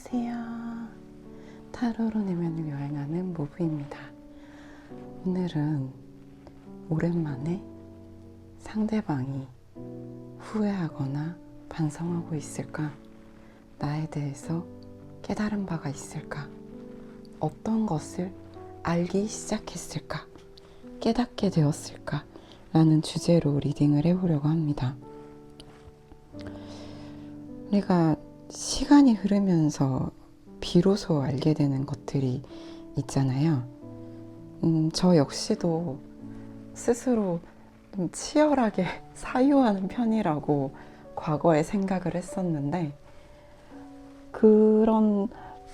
안녕하세요. 타로로 내면을 여행하는 모브입니다. 오늘은 오랜만에 상대방이 후회하거나 반성하고 있을까? 나에 대해서 깨달은 바가 있을까? 어떤 것을 알기 시작했을까? 깨닫게 되었을까? 라는 주제로 리딩을 해보려고 합니다. 내가 시간이 흐르면서 비로소 알게 되는 것들이 있잖아요. 저 역시도 스스로 좀 치열하게 사유하는 편이라고 과거에 생각을 했었는데, 그런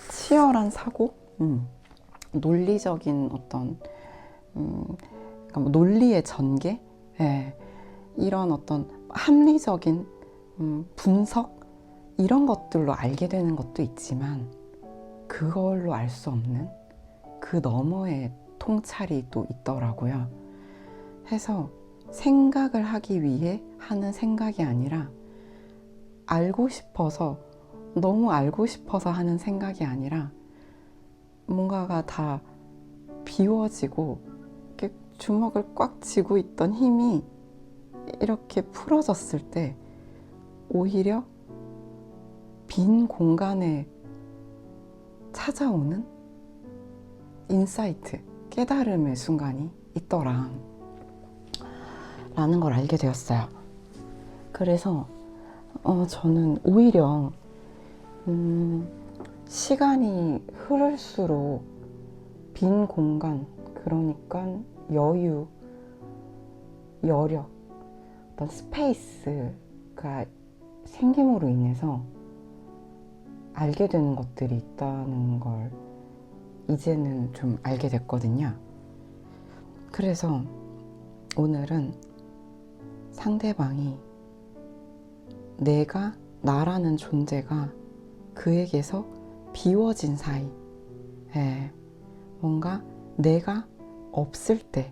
치열한 사고, 논리적인 어떤 그러니까 뭐 논리의 전개, 이런 어떤 합리적인 분석, 이런 것들로 알게 되는 것도 있지만 그걸로 알 수 없는 그 너머의 통찰이 또 있더라고요. 해서 생각을 하기 위해 하는 생각이 아니라 알고 싶어서, 너무 알고 싶어서 하는 생각이 아니라 뭔가가 다 비워지고 이렇게 주먹을 꽉 쥐고 있던 힘이 이렇게 풀어졌을 때 오히려 빈 공간에 찾아오는 인사이트, 깨달음의 순간이 있더라 라는 걸 알게 되었어요. 그래서 저는 오히려 시간이 흐를수록 빈 공간, 그러니까 여유, 여력, 어떤 스페이스가 생김으로 인해서 알게 되는 것들이 있다는 걸 이제는 좀 알게 됐거든요. 그래서 오늘은 상대방이 내가, 나라는 존재가 그에게서 비워진 사이, 뭔가 내가 없을 때,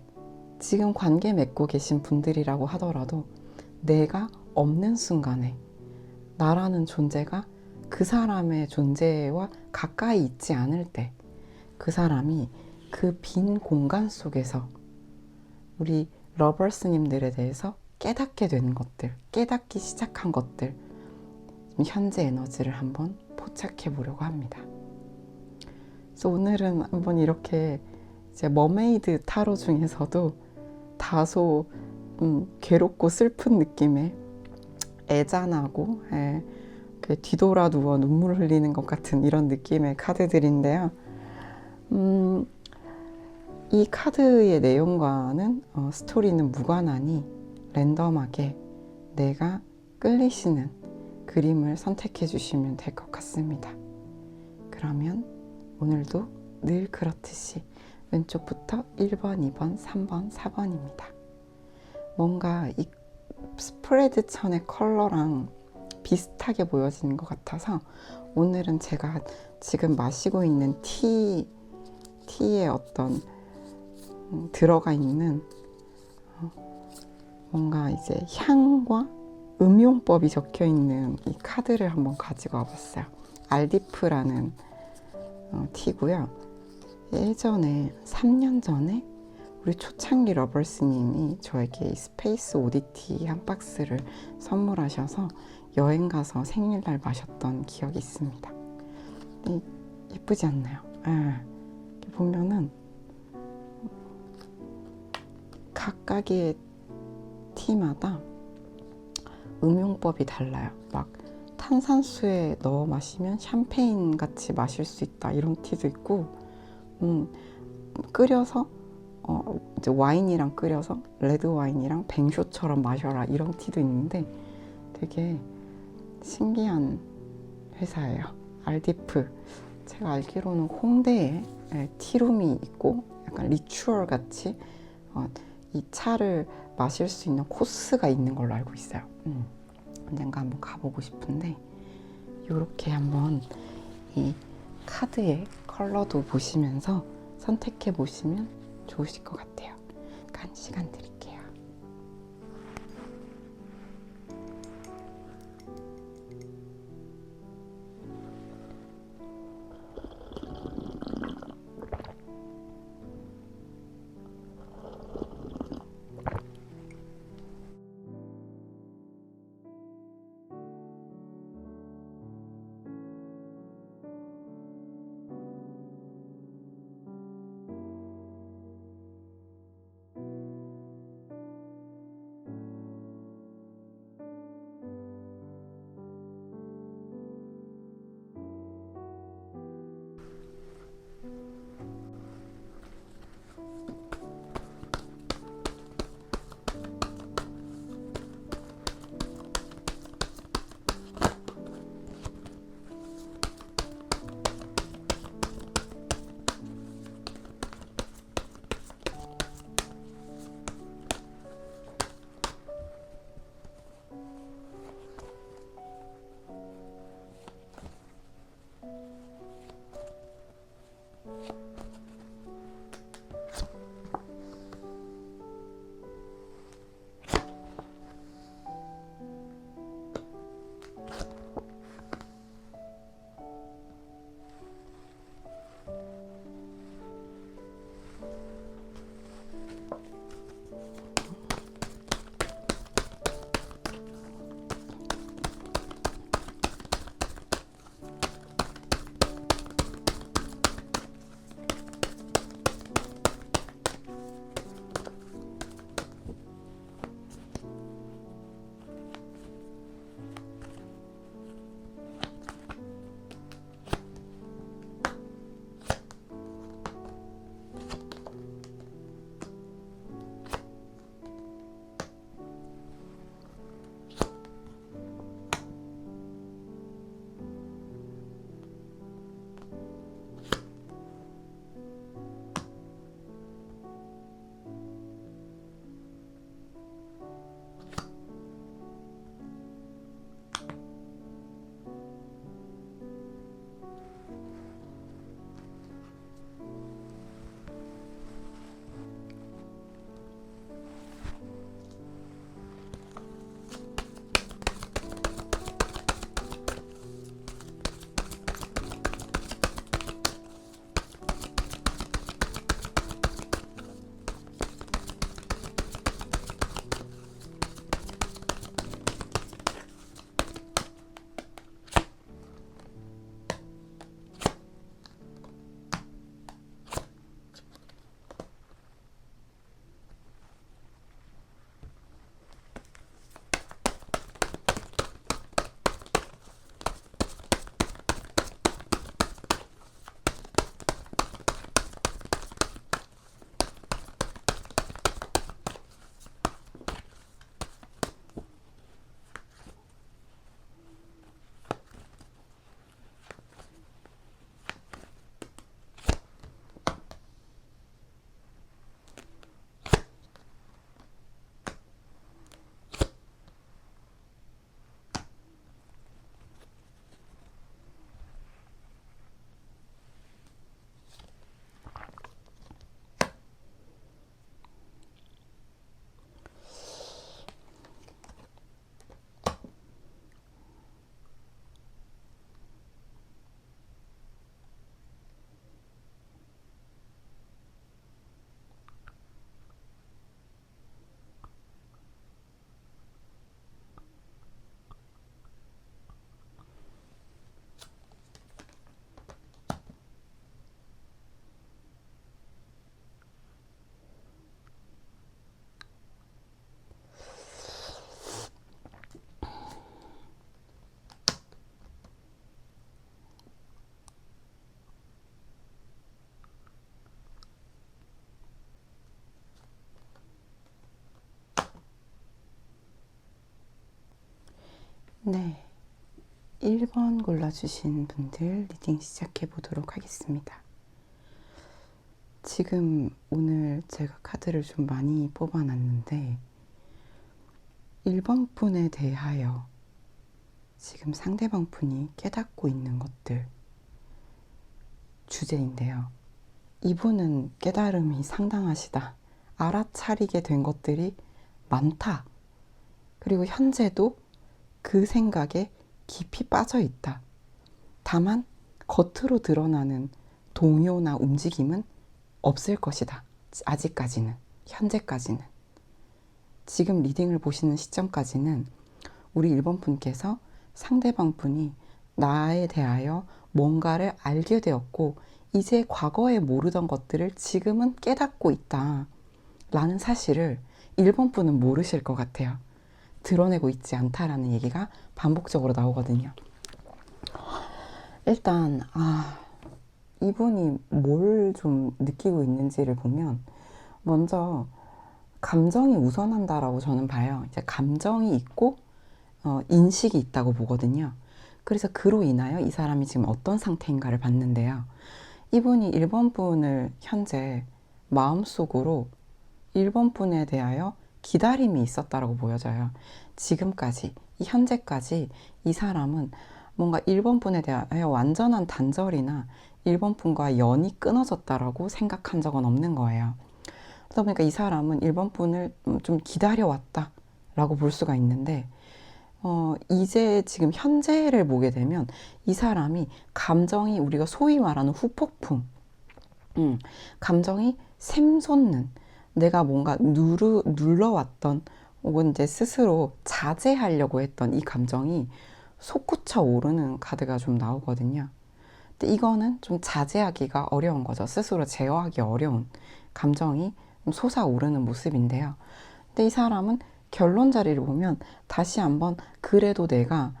지금 관계 맺고 계신 분들이라고 하더라도 내가 없는 순간에 나라는 존재가 그 사람의 존재와 가까이 있지 않을 때, 그 사람이 그 빈 공간 속에서 우리 러버스님들에 대해서 깨닫게 된 것들, 깨닫기 시작한 것들, 현재 에너지를 한번 포착해 보려고 합니다. 그래서 오늘은 한번 이렇게 이제 머메이드 타로 중에서도 다소 괴롭고 슬픈 느낌의 애잔하고, 뒤돌아 누워 눈물 흘리는 것 같은 이런 느낌의 카드들인데요. 이 카드의 내용과는 스토리는 무관하니 랜덤하게 내가 끌리시는 그림을 선택해 주시면 될 것 같습니다. 그러면 오늘도 늘 그렇듯이 왼쪽부터 1번, 2번, 3번, 4번입니다. 뭔가 이 스프레드 천의 컬러랑 비슷하게 보여지는 것 같아서 오늘은 제가 지금 마시고 있는 티에 어떤 들어가 있는 뭔가 이제 향과 음용법이 적혀 있는 이 카드를 한번 가지고 와봤어요. 알디프라는 티고요. 예전에 3년 전에 우리 초창기 러버스님이 저에게 이 스페이스 오디티 한 박스를 선물하셔서 여행 가서 생일날 마셨던 기억이 있습니다. 예쁘지 않나요? 이렇게 보면은 각각의 티마다 음용법이 달라요. 막 탄산수에 넣어 마시면 샴페인 같이 마실 수 있다, 이런 티도 있고, 끓여서 이제 와인이랑 끓여서 레드 와인이랑 뱅쇼처럼 마셔라, 이런 티도 있는데 되게 신기한 회사예요. 알디프. 제가 알기로는 홍대에 티룸이 있고 약간 리추얼 같이 이 차를 마실 수 있는 코스가 있는 걸로 알고 있어요. 언젠가 한번 가보고 싶은데, 이렇게 한번 이 카드의 컬러도 보시면서 선택해 보시면 좋으실 것 같아요. 한 시간 드릴게요. 네, 1번 골라주신 분들 리딩 시작해 보도록 하겠습니다. 지금 오늘 제가 카드를 좀 많이 뽑아놨는데 1번 분에 대하여 지금 상대방 분이 깨닫고 있는 것들 주제인데요. 이분은 깨달음이 상당하시다. 알아차리게 된 것들이 많다. 그리고 현재도 그 생각에 깊이 빠져 있다. 다만 겉으로 드러나는 동요나 움직임은 없을 것이다. 아직까지는, 현재까지는. 지금 리딩을 보시는 시점까지는 우리 1번 분께서 상대방 분이 나에 대하여 뭔가를 알게 되었고 이제 과거에 모르던 것들을 지금은 깨닫고 있다 라는 사실을 1번 분은 모르실 것 같아요. 드러내고 있지 않다라는 얘기가 반복적으로 나오거든요. 일단 이분이 뭘 좀 느끼고 있는지를 보면 먼저 감정이 우선한다라고 저는 봐요. 이제 감정이 있고 인식이 있다고 보거든요. 그래서 그로 인하여 이 사람이 지금 어떤 상태인가를 봤는데요. 이분이 1번 분을 현재 마음속으로 1번 분에 대하여 기다림이 있었다라고 보여져요. 지금까지, 이 현재까지 이 사람은 뭔가 1번 분에 대하여 완전한 단절이나 1번 분과 연이 끊어졌다라고 생각한 적은 없는 거예요. 그러다 보니까 이 사람은 1번 분을 좀 기다려왔다 라고 볼 수가 있는데 이제 지금 현재를 보게 되면 이 사람이 감정이 우리가 소위 말하는 후폭풍, 감정이 샘솟는, 내가 뭔가 눌러왔던 혹은 이제 스스로 자제하려고 했던 이 감정이 솟구쳐 오르는 카드가 좀 나오거든요. 근데 이거는 좀 자제하기가 어려운 거죠. 스스로 제어하기 어려운 감정이 솟아오르는 모습인데요. 근데 이 사람은 결론 자리를 보면 다시 한번 그래도 내가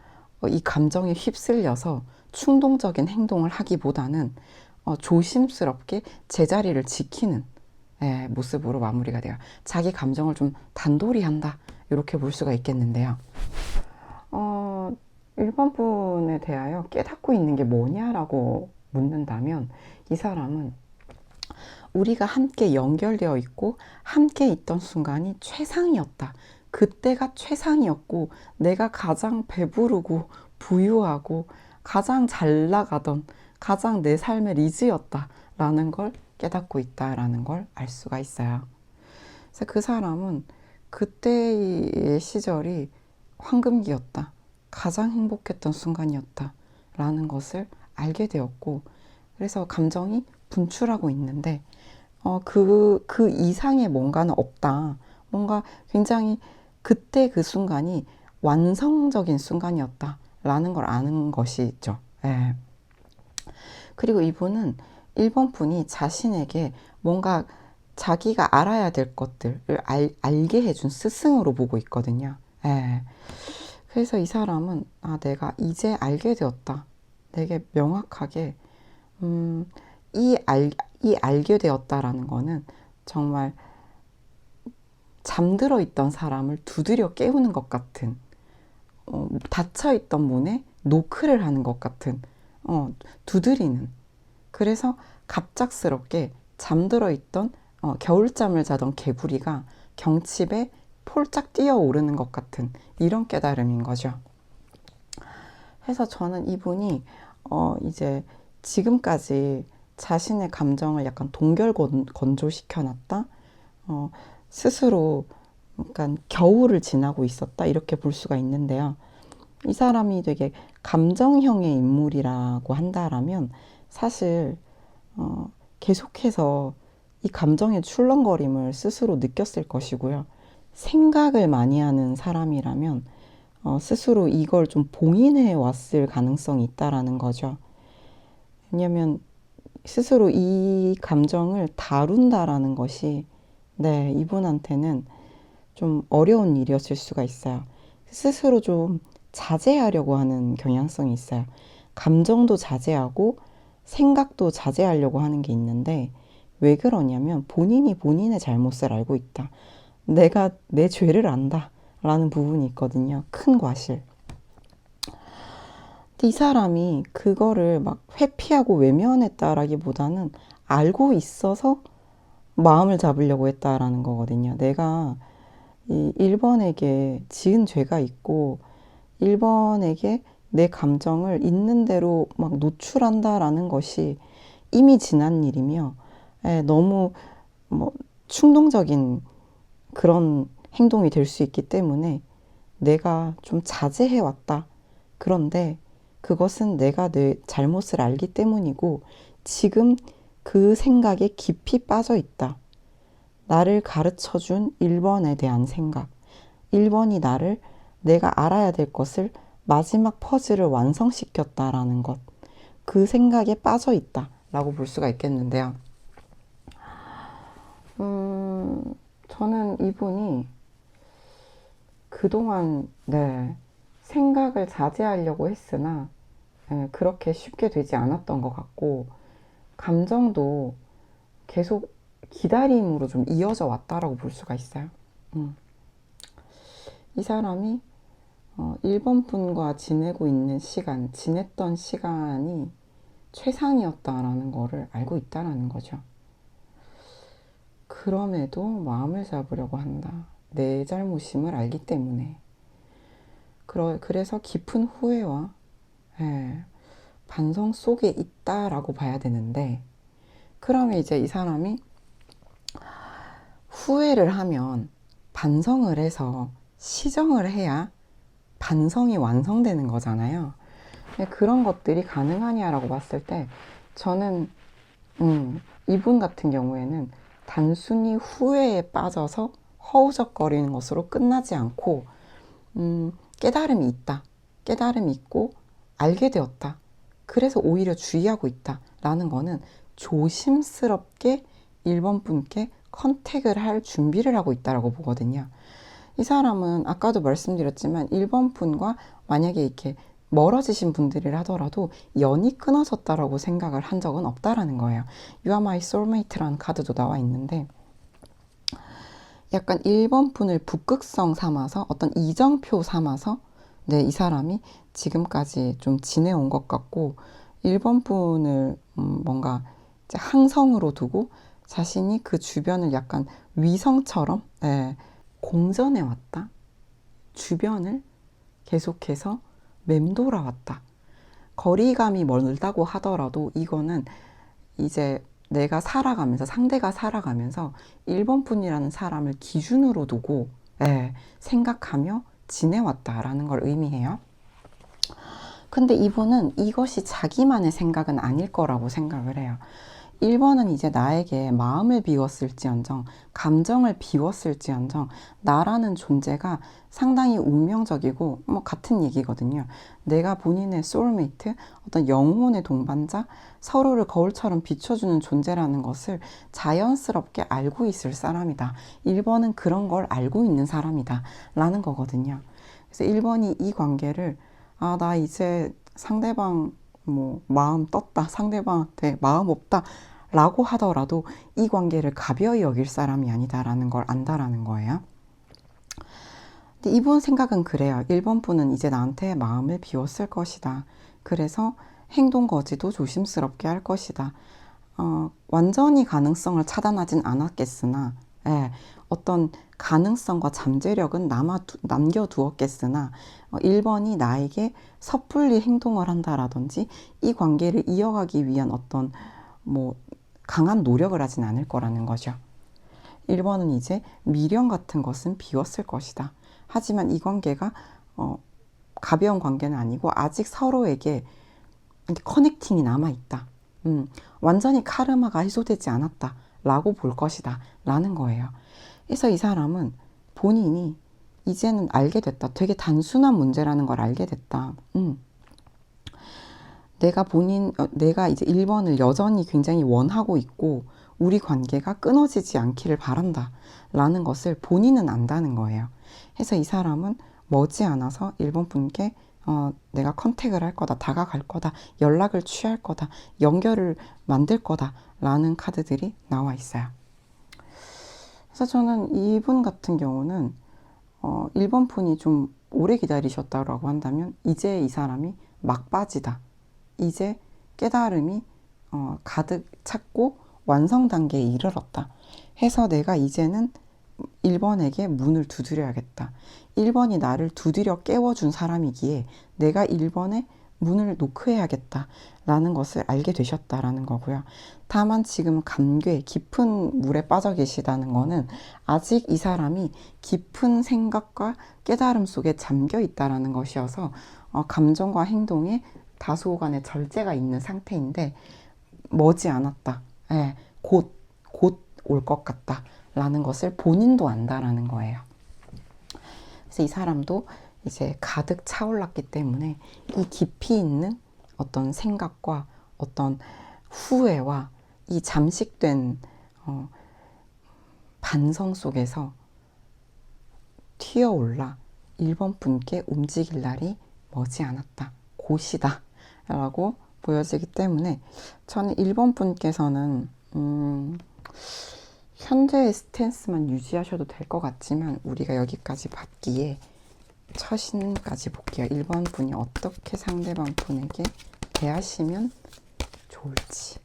이 감정에 휩쓸려서 충동적인 행동을 하기보다는 조심스럽게 제자리를 지키는 모습으로 마무리가 돼요. 자기 감정을 좀 단돌이 한다 이렇게 볼 수가 있겠는데요. 1번 분에 대하여 깨닫고 있는 게 뭐냐라고 묻는다면 이 사람은 우리가 함께 연결되어 있고 함께 있던 순간이 최상이었다. 그때가 최상이었고 내가 가장 배부르고 부유하고 가장 잘 나가던 가장 내 삶의 리즈였다 라는 걸 깨닫고 있다라는 걸 알 수가 있어요. 그래서 그 사람은 그때의 시절이 황금기였다. 가장 행복했던 순간이었다 라는 것을 알게 되었고 그래서 감정이 분출하고 있는데 그 이상의 뭔가는 없다. 뭔가 굉장히 그때 그 순간이 완성적인 순간이었다 라는 걸 아는 것이죠. 예. 그리고 이분은 1번 분이 자신에게 뭔가 자기가 알아야 될 것들을 알게 해준 스승으로 보고 있거든요. 예. 그래서 이 사람은 내가 이제 알게 되었다. 되게 명확하게 이 알게 되었다라는 거는 정말 잠들어 있던 사람을 두드려 깨우는 것 같은 닫혀 있던 문에 노크를 하는 것 같은 두드리는 그래서 갑작스럽게 잠들어 있던 겨울잠을 자던 개구리가 경칩에 폴짝 뛰어오르는 것 같은 이런 깨달음인 거죠. 그래서 저는 이분이 이제 지금까지 자신의 감정을 약간 동결건조시켜 놨다. 스스로 약간 겨울을 지나고 있었다. 이렇게 볼 수가 있는데요. 이 사람이 되게 감정형의 인물이라고 한다라면 사실 계속해서 이 감정의 출렁거림을 스스로 느꼈을 것이고요. 생각을 많이 하는 사람이라면 스스로 이걸 좀 봉인해 왔을 가능성이 있다라는 거죠. 왜냐면 스스로 이 감정을 다룬다라는 것이 이분한테는 좀 어려운 일이었을 수가 있어요. 스스로 좀 자제하려고 하는 경향성이 있어요. 감정도 자제하고 생각도 자제하려고 하는 게 있는데 왜 그러냐면 본인이 본인의 잘못을 알고 있다. 내가 내 죄를 안다 라는 부분이 있거든요. 큰 과실. 근데 이 사람이 그거를 막 회피하고 외면했다라기보다는 알고 있어서 마음을 잡으려고 했다라는 거거든요. 내가 이 1번에게 지은 죄가 있고 1번에게 내 감정을 있는 대로 막 노출한다라는 것이 이미 지난 일이며, 너무 뭐 충동적인 그런 행동이 될 수 있기 때문에 내가 좀 자제해 왔다. 그런데 그것은 내가 내 잘못을 알기 때문이고 지금 그 생각에 깊이 빠져 있다. 나를 가르쳐 준 1번에 대한 생각. 1번이 나를 내가 알아야 될 것을 마지막 퍼즐을 완성시켰다라는 것. 그 생각에 빠져 있다. 라고 볼 수가 있겠는데요. 저는 이분이 그동안, 생각을 자제하려고 했으나, 그렇게 쉽게 되지 않았던 것 같고, 감정도 계속 기다림으로 좀 이어져 왔다라고 볼 수가 있어요. 이 사람이 1번 분과 지내고 있는 시간, 지냈던 시간이 최상이었다라는 거를 알고 있다라는 거죠. 그럼에도 마음을 잡으려고 한다. 내 잘못임을 알기 때문에. 그래서 깊은 후회와 반성 속에 있다라고 봐야 되는데, 그러면 이제 이 사람이 후회를 하면 반성을 해서 시정을 해야 반성이 완성되는 거잖아요. 그런 것들이 가능하냐라고 봤을 때 저는 이분 같은 경우에는 단순히 후회에 빠져서 허우적거리는 것으로 끝나지 않고 깨달음이 있다. 깨달음이 있고 알게 되었다. 그래서 오히려 주의하고 있다. 라는 거는 조심스럽게 1번 분께 컨택을 할 준비를 하고 있다라고 보거든요. 이 사람은 아까도 말씀드렸지만 1번 분과 만약에 이렇게 멀어지신 분들이라 하더라도 연이 끊어졌다라고 생각을 한 적은 없다라는 거예요. You are my soulmate라는 카드도 나와 있는데 약간 1번 분을 북극성 삼아서 어떤 이정표 삼아서 이 사람이 지금까지 좀 지내온 것 같고 1번 분을 뭔가 이제 항성으로 두고 자신이 그 주변을 약간 위성처럼 공전해 왔다. 주변을 계속해서 맴돌아 왔다. 거리감이 멀다고 하더라도 이거는 이제 내가 살아가면서 상대가 살아가면서 1번 분이라는 사람을 기준으로 두고 생각하며 지내왔다라는 걸 의미해요. 근데 이분은 이것이 자기만의 생각은 아닐 거라고 생각을 해요. 1번은 이제 나에게 마음을 비웠을지언정, 감정을 비웠을지언정, 나라는 존재가 상당히 운명적이고, 같은 얘기거든요. 내가 본인의 소울메이트, 어떤 영혼의 동반자, 서로를 거울처럼 비춰주는 존재라는 것을 자연스럽게 알고 있을 사람이다. 1번은 그런 걸 알고 있는 사람이다. 라는 거거든요. 그래서 1번이 이 관계를, 나 이제 상대방 마음 떴다. 상대방한테 마음 없다. 라고 하더라도 이 관계를 가벼이 여길 사람이 아니다라는 걸 안다라는 거예요. 근데 이분 생각은 그래요. 1번 분은 이제 나한테 마음을 비웠을 것이다. 그래서 행동 거지도 조심스럽게 할 것이다. 완전히 가능성을 차단하진 않았겠으나 어떤 가능성과 잠재력은 남겨두었겠으나 1번이 나에게 섣불리 행동을 한다라든지 이 관계를 이어가기 위한 어떤 강한 노력을 하진 않을 거라는 거죠. 1번은 이제 미련 같은 것은 비웠을 것이다. 하지만 이 관계가 가벼운 관계는 아니고 아직 서로에게 커넥팅이 남아있다. 완전히 카르마가 해소되지 않았다. 라고 볼 것이다. 라는 거예요. 그래서 이 사람은 본인이 이제는 알게 됐다. 되게 단순한 문제라는 걸 알게 됐다. 내가 이제 1번을 여전히 굉장히 원하고 있고 우리 관계가 끊어지지 않기를 바란다 라는 것을 본인은 안다는 거예요. 그래서 이 사람은 머지않아서 1번 분께 내가 컨택을 할 거다, 다가갈 거다, 연락을 취할 거다, 연결을 만들 거다 라는 카드들이 나와 있어요. 그래서 저는 이분 같은 경우는 1번 분이 좀 오래 기다리셨다고 한다면 이제 이 사람이 막바지다. 이제 깨달음이 가득 찼고 완성 단계에 이르렀다. 해서 내가 이제는 1번에게 문을 두드려야겠다. 1번이 나를 두드려 깨워준 사람이기에 내가 1번에 문을 노크해야겠다 라는 것을 알게 되셨다라는 거고요. 다만 지금 감괴, 깊은 물에 빠져 계시다는 거는 아직 이 사람이 깊은 생각과 깨달음 속에 잠겨 있다라는 것이어서 감정과 행동에 다소간의 절제가 있는 상태인데 머지않았다. 예, 곧 올 것 같다 라는 것을 본인도 안다라는 거예요. 그래서 이 사람도 이제 가득 차올랐기 때문에 이 깊이 있는 어떤 생각과 어떤 후회와 이 잠식된 반성 속에서 튀어올라 1번 분께 움직일 날이 머지않았다. 곧이다. 라고 보여지기 때문에 저는 1번 분께서는 현재의 스탠스만 유지하셔도 될 것 같지만 우리가 여기까지 봤기에 처신까지 볼게요. 1번 분이 어떻게 상대방 분에게 대하시면 좋을지.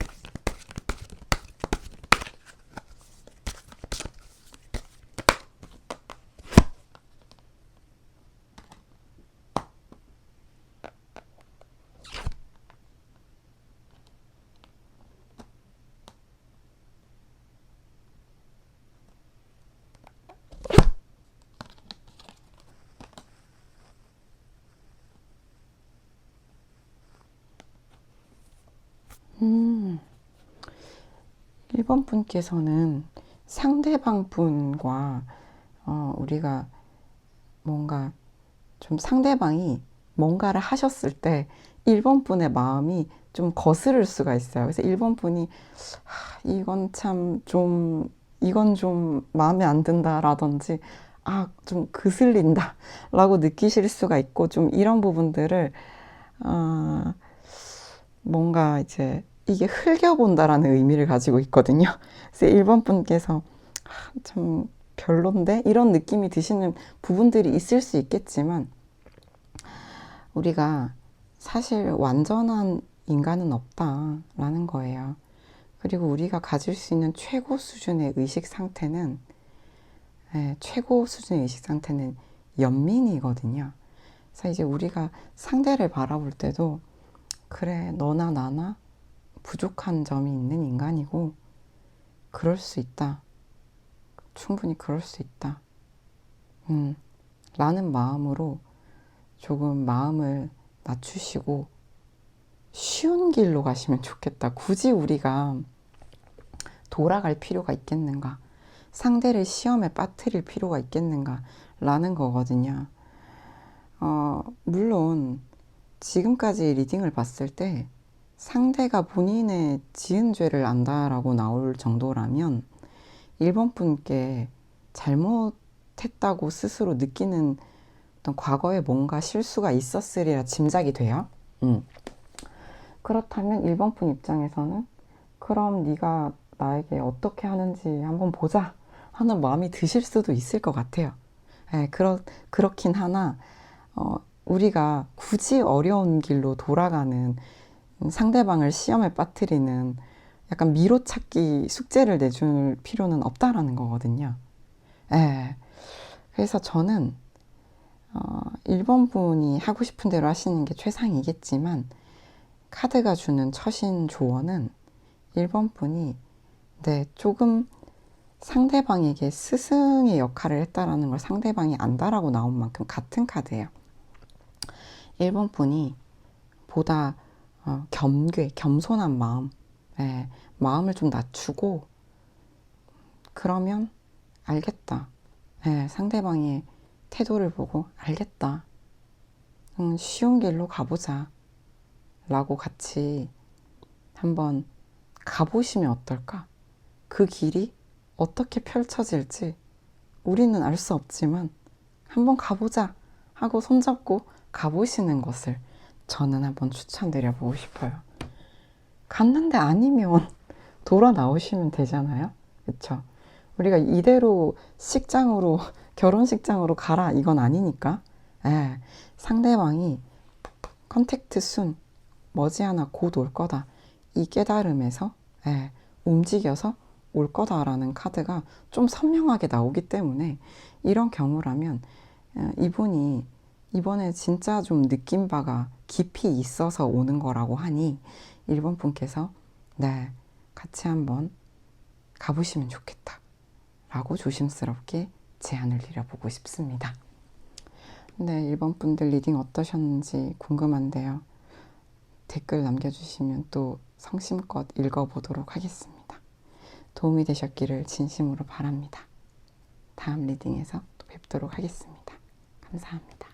음, 1번 분께서는 상대방 분과 우리가 뭔가 좀 상대방이 뭔가를 하셨을 때 1번 분의 마음이 좀 거스를 수가 있어요. 그래서 1번 분이 이건 참 좀 이건 좀 마음에 안 든다라든지 좀 그슬린다 라고 느끼실 수가 있고 좀 이런 부분들을 뭔가 이제 이게 흘겨본다라는 의미를 가지고 있거든요. 그래서 1번 분께서 참 별론데 이런 느낌이 드시는 부분들이 있을 수 있겠지만 우리가 사실 완전한 인간은 없다라는 거예요. 그리고 우리가 가질 수 있는 최고 수준의 의식 상태는 연민이거든요. 그래서 이제 우리가 상대를 바라볼 때도 그래 너나 나나 부족한 점이 있는 인간이고 그럴 수 있다. 충분히 그럴 수 있다. 라는 마음으로 조금 마음을 낮추시고 쉬운 길로 가시면 좋겠다. 굳이 우리가 돌아갈 필요가 있겠는가? 상대를 시험에 빠뜨릴 필요가 있겠는가? 라는 거거든요. 물론 지금까지 리딩을 봤을 때 상대가 본인의 지은 죄를 안다라고 나올 정도라면 1번 분께 잘못했다고 스스로 느끼는 어떤 과거에 뭔가 실수가 있었으리라 짐작이 돼요. 그렇다면 1번 분 입장에서는 그럼 네가 나에게 어떻게 하는지 한번 보자 하는 마음이 드실 수도 있을 것 같아요. 그렇긴 하나 우리가 굳이 어려운 길로 돌아가는 상대방을 시험에 빠뜨리는 약간 미로찾기 숙제를 내줄 필요는 없다라는 거거든요. 그래서 저는 1번 분이 하고 싶은 대로 하시는 게 최상이겠지만 카드가 주는 처신 조언은 1번 분이 조금 상대방에게 스승의 역할을 했다라는 걸 상대방이 안다라고 나온 만큼 같은 카드예요. 1번 분이 보다 겸손한 마음, 마음을 좀 낮추고 그러면 알겠다. 상대방의 태도를 보고 알겠다. 쉬운 길로 가보자. 라고 같이 한번 가보시면 어떨까? 그 길이 어떻게 펼쳐질지 우리는 알 수 없지만 한번 가보자 하고 손잡고 가보시는 것을 저는 한번 추천드려보고 싶어요. 갔는데 아니면 돌아 나오시면 되잖아요. 그쵸? 우리가 이대로 결혼식장으로 가라 이건 아니니까 상대방이 컨택트 순 머지않아 곧 올 거다. 이 깨달음에서 움직여서 올 거다라는 카드가 좀 선명하게 나오기 때문에 이런 경우라면 이분이 이번에 진짜 좀 느낀 바가 깊이 있어서 오는 거라고 하니 1번 분께서 같이 한번 가보시면 좋겠다 라고 조심스럽게 제안을 드려보고 싶습니다. 1번 분들 리딩 어떠셨는지 궁금한데요. 댓글 남겨주시면 또 성심껏 읽어보도록 하겠습니다. 도움이 되셨기를 진심으로 바랍니다. 다음 리딩에서 또 뵙도록 하겠습니다. 감사합니다.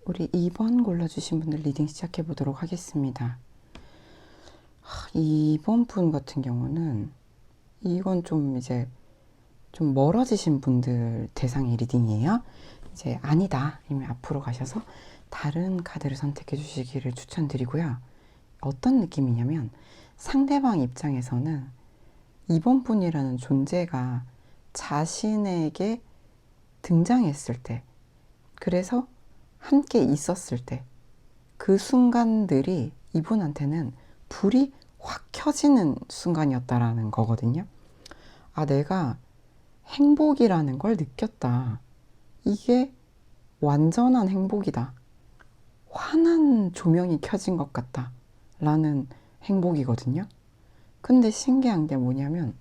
우리 2번 골라주신 분들 리딩 시작해 보도록 하겠습니다. 2번 분 같은 경우는 이건 좀 이제 좀 멀어지신 분들 대상의 리딩이에요. 이제 아니다 이면 앞으로 가셔서 다른 카드를 선택해 주시기를 추천드리고요. 어떤 느낌이냐면 상대방 입장에서는 이번 분이라는 존재가 자신에게 등장했을 때, 그래서 함께 있었을 때, 그 순간들이 이분한테는 불이 확 켜지는 순간이었다라는 거거든요. 아, 내가 행복이라는 걸 느꼈다. 이게 완전한 행복이다. 환한 조명이 켜진 것 같다. 라는 행복이거든요. 근데 신기한 게 뭐냐면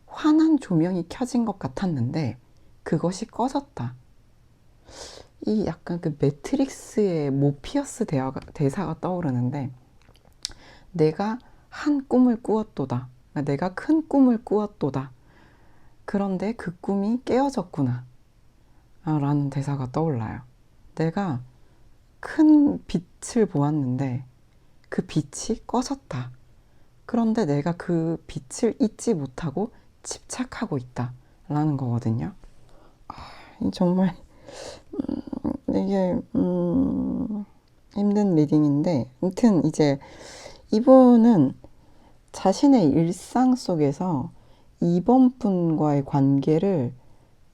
환한 조명이 켜진 것 같았는데 그것이 꺼졌다. 이 약간 그 매트릭스의 모피어스 대사가 떠오르는데, 내가 한 꿈을 꾸었도다. 내가 큰 꿈을 꾸었도다. 그런데 그 꿈이 깨어졌구나. 라는 대사가 떠올라요. 내가 큰 빛을 보았는데 그 빛이 꺼졌다. 그런데 내가 그 빛을 잊지 못하고 집착하고 있다. 라는 거거든요. 정말 이게 힘든 리딩인데, 아무튼 이제 이분은 자신의 일상 속에서 이번 분과의 관계를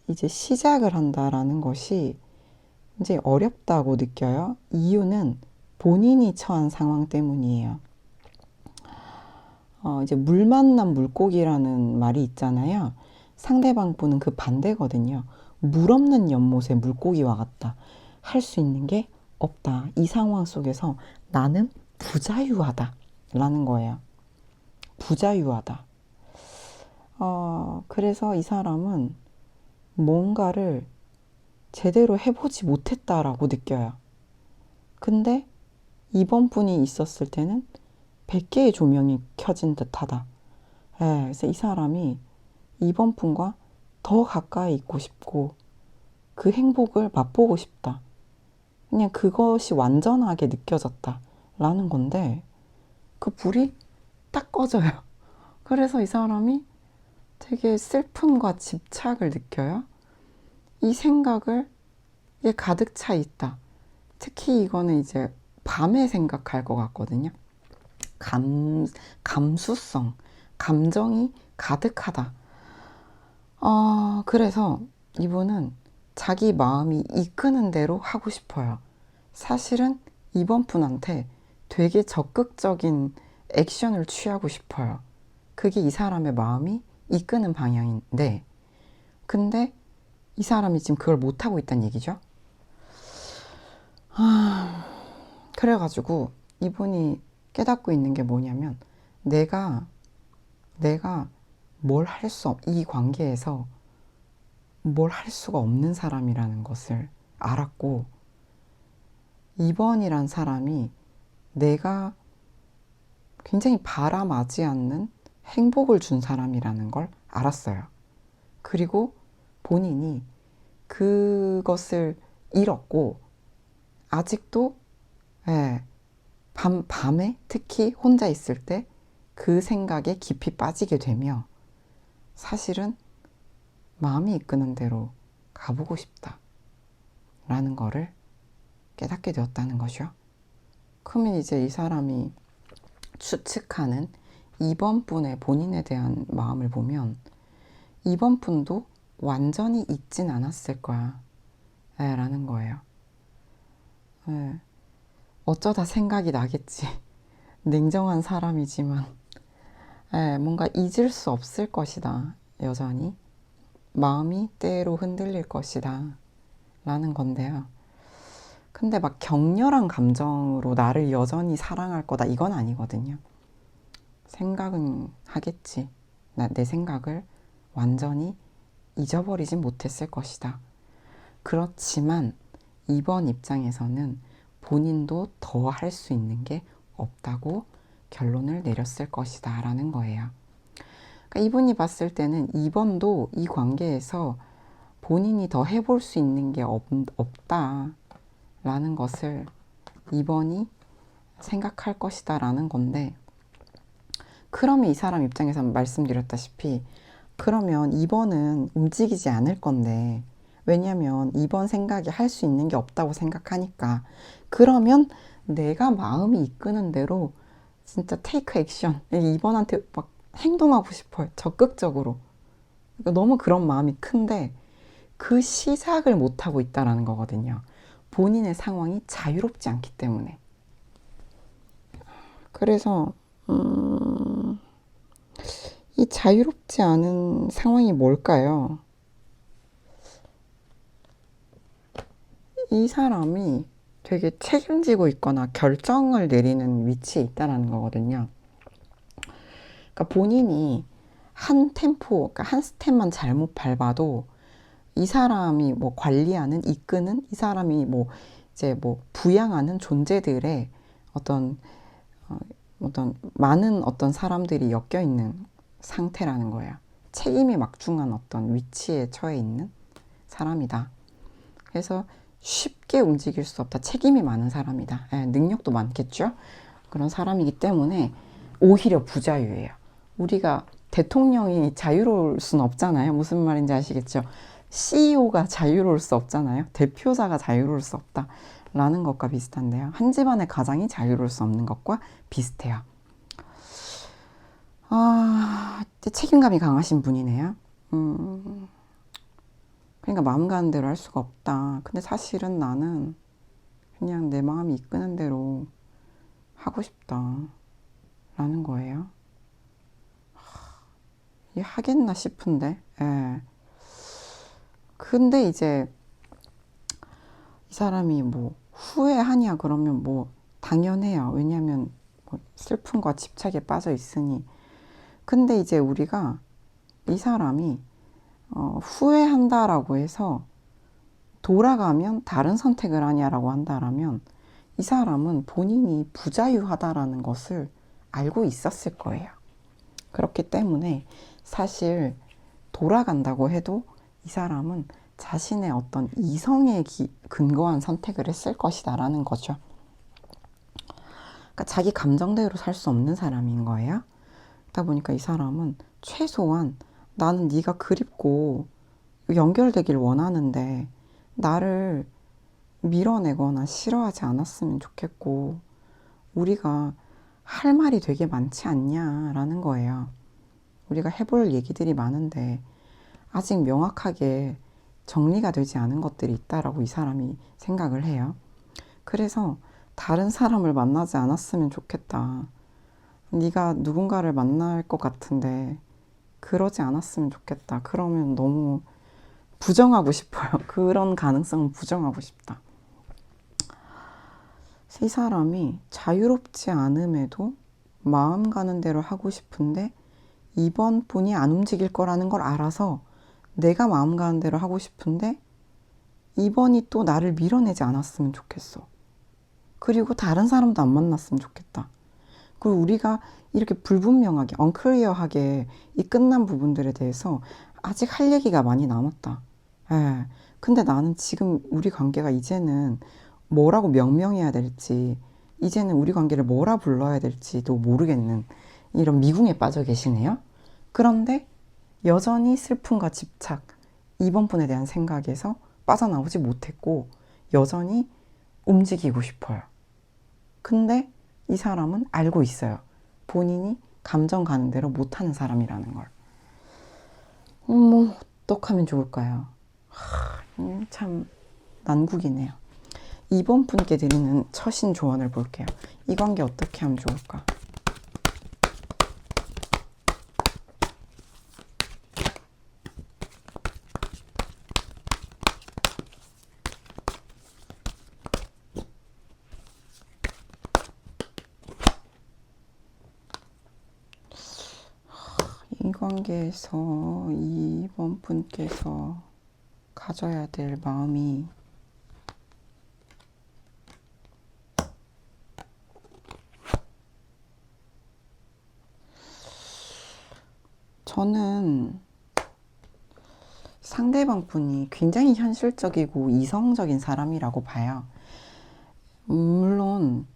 이제 시작을 한다라는 것이 이제 어렵다고 느껴요. 이유는 본인이 처한 상황 때문이에요. 이제 물 만난 물고기라는 말이 있잖아요. 상대방 분은 그 반대거든요. 물 없는 연못에 물고기와 같다. 할 수 있는 게 없다. 이 상황 속에서 나는 부자유하다. 라는 거예요. 부자유하다. 그래서 이 사람은 뭔가를 제대로 해보지 못했다라고 느껴요. 근데 이번 분이 있었을 때는 100개의 조명이 켜진 듯하다. 그래서 이 사람이 이번 분과 더 가까이 있고 싶고 그 행복을 맛보고 싶다. 그냥 그것이 완전하게 느껴졌다. 라는 건데 그 불이 딱 꺼져요. 그래서 이 사람이 되게 슬픔과 집착을 느껴요. 이 생각을 이게 가득 차 있다. 특히 이거는 이제 밤에 생각할 것 같거든요. 감수성, 감정이 가득하다. 그래서 이분은 자기 마음이 이끄는 대로 하고 싶어요. 사실은 이번 분한테 되게 적극적인 액션을 취하고 싶어요. 그게 이 사람의 마음이 이끄는 방향인데, 근데 이 사람이 지금 그걸 못하고 있다는 얘기죠. 그래가지고 이분이 깨닫고 있는 게 뭐냐면 내가 뭘 할 이 관계에서 뭘 할 수가 없는 사람이라는 것을 알았고, 2번이란 사람이 내가 굉장히 바람하지 않는 행복을 준 사람이라는 걸 알았어요. 그리고 본인이 그것을 잃었고 아직도 밤에 특히 혼자 있을 때 그 생각에 깊이 빠지게 되며 사실은 마음이 이끄는 대로 가보고 싶다 라는 거를 깨닫게 되었다는 거죠. 그러면 이제 이 사람이 추측하는 2번 분의 본인에 대한 마음을 보면 2번 분도 완전히 잊진 않았을 거야 라는 거예요. 어쩌다 생각이 나겠지. 냉정한 사람이지만 뭔가 잊을 수 없을 것이다. 여전히 마음이 때로 흔들릴 것이다 라는 건데요. 근데 막 격렬한 감정으로 나를 여전히 사랑할 거다 이건 아니거든요. 생각은 하겠지. 내 생각을 완전히 잊어버리진 못했을 것이다. 그렇지만 이번 입장에서는 본인도 더 할 수 있는 게 없다고 결론을 내렸을 것이다 라는 거예요. 그러니까 이분이 봤을 때는 2번도 이 관계에서 본인이 더 해볼 수 있는 게 없다 라는 것을 2번이 생각할 것이다 라는 건데, 그러면 이 사람 입장에서 말씀드렸다시피 그러면 2번은 움직이지 않을 건데, 왜냐면 2번 생각이 할 수 있는 게 없다고 생각하니까. 그러면 내가 마음이 이끄는 대로 진짜 테이크 액션, 2번한테 막 행동하고 싶어요. 적극적으로. 그러니까 너무 그런 마음이 큰데 그 시작을 못하고 있다라는 거거든요. 본인의 상황이 자유롭지 않기 때문에. 그래서 이 자유롭지 않은 상황이 뭘까요? 이 사람이 되게 책임지고 있거나 결정을 내리는 위치에 있다는 거거든요. 그러니까 본인이 한 템포, 그러니까 한 스텝만 잘못 밟아도 이 사람이 뭐 관리하는, 이끄는, 이 사람이 뭐 이제 뭐 부양하는 존재들의 어떤 어, 어떤 많은 어떤 사람들이 엮여 있는 상태라는 거예요. 책임이 막중한 어떤 위치에 처해 있는 사람이다. 그래서 쉽게 움직일 수 없다. 책임이 많은 사람이다. 예, 능력도 많겠죠. 그런 사람이기 때문에 오히려 부자유예요. 우리가 대통령이 자유로울 수는 없잖아요. 무슨 말인지 아시겠죠? CEO가 자유로울 수 없잖아요. 대표자가 자유로울 수 없다. 라는 것과 비슷한데요. 한 집안의 가장이 자유로울 수 없는 것과 비슷해요. 아, 책임감이 강하신 분이네요. 그러니까 마음 가는 대로 할 수가 없다. 근데 사실은 나는 그냥 내 마음이 이끄는 대로 하고 싶다. 라는 거예요. 이게 하겠나 싶은데. 예. 근데 이제 이 사람이 뭐 후회하냐 그러면 뭐 당연해요. 왜냐면 뭐 슬픔과 집착에 빠져 있으니. 근데 이제 우리가 이 사람이 후회한다라고 해서 돌아가면 다른 선택을 하냐라고 한다라면 이 사람은 본인이 부자유하다라는 것을 알고 있었을 거예요. 그렇기 때문에 사실 돌아간다고 해도 이 사람은 자신의 어떤 이성에 근거한 선택을 했을 것이다라는 거죠. 그러니까 자기 감정대로 살 수 없는 사람인 거예요. 그러다 보니까 이 사람은 최소한 나는 네가 그립고 연결되길 원하는데 나를 밀어내거나 싫어하지 않았으면 좋겠고 우리가 할 말이 되게 많지 않냐라는 거예요. 우리가 해볼 얘기들이 많은데 아직 명확하게 정리가 되지 않은 것들이 있다라고 이 사람이 생각을 해요. 그래서 다른 사람을 만나지 않았으면 좋겠다. 네가 누군가를 만날 것 같은데 그러지 않았으면 좋겠다. 그러면 너무 부정하고 싶어요. 그런 가능성은 부정하고 싶다. 이 사람이 자유롭지 않음에도 마음 가는 대로 하고 싶은데 이번 분이 안 움직일 거라는 걸 알아서 내가 마음 가는 대로 하고 싶은데 2번이 또 나를 밀어내지 않았으면 좋겠어. 그리고 다른 사람도 안 만났으면 좋겠다. 그리고 우리가 이렇게 불분명하게, 언클리어하게 이 끝난 부분들에 대해서 아직 할 얘기가 많이 남았다. 예. 근데 나는 지금 우리 관계가 이제는 뭐라고 명명해야 될지, 이제는 우리 관계를 뭐라 불러야 될지도 모르겠는 이런 미궁에 빠져 계시네요. 그런데 여전히 슬픔과 집착, 이번 분에 대한 생각에서 빠져나오지 못했고 여전히 움직이고 싶어요. 근데 이 사람은 알고 있어요. 본인이 감정 가는 대로 못하는 사람이라는 걸. 뭐 어떡하면 좋을까요? 참 난국이네요. 이번 분께 드리는 처신 조언을 볼게요. 이 관계 어떻게 하면 좋을까? 이 관계에서 이번 분께서 가져야 될 마음이 저는 상대방 분이 굉장히 현실적이고 이성적인 사람이라고 봐요. 물론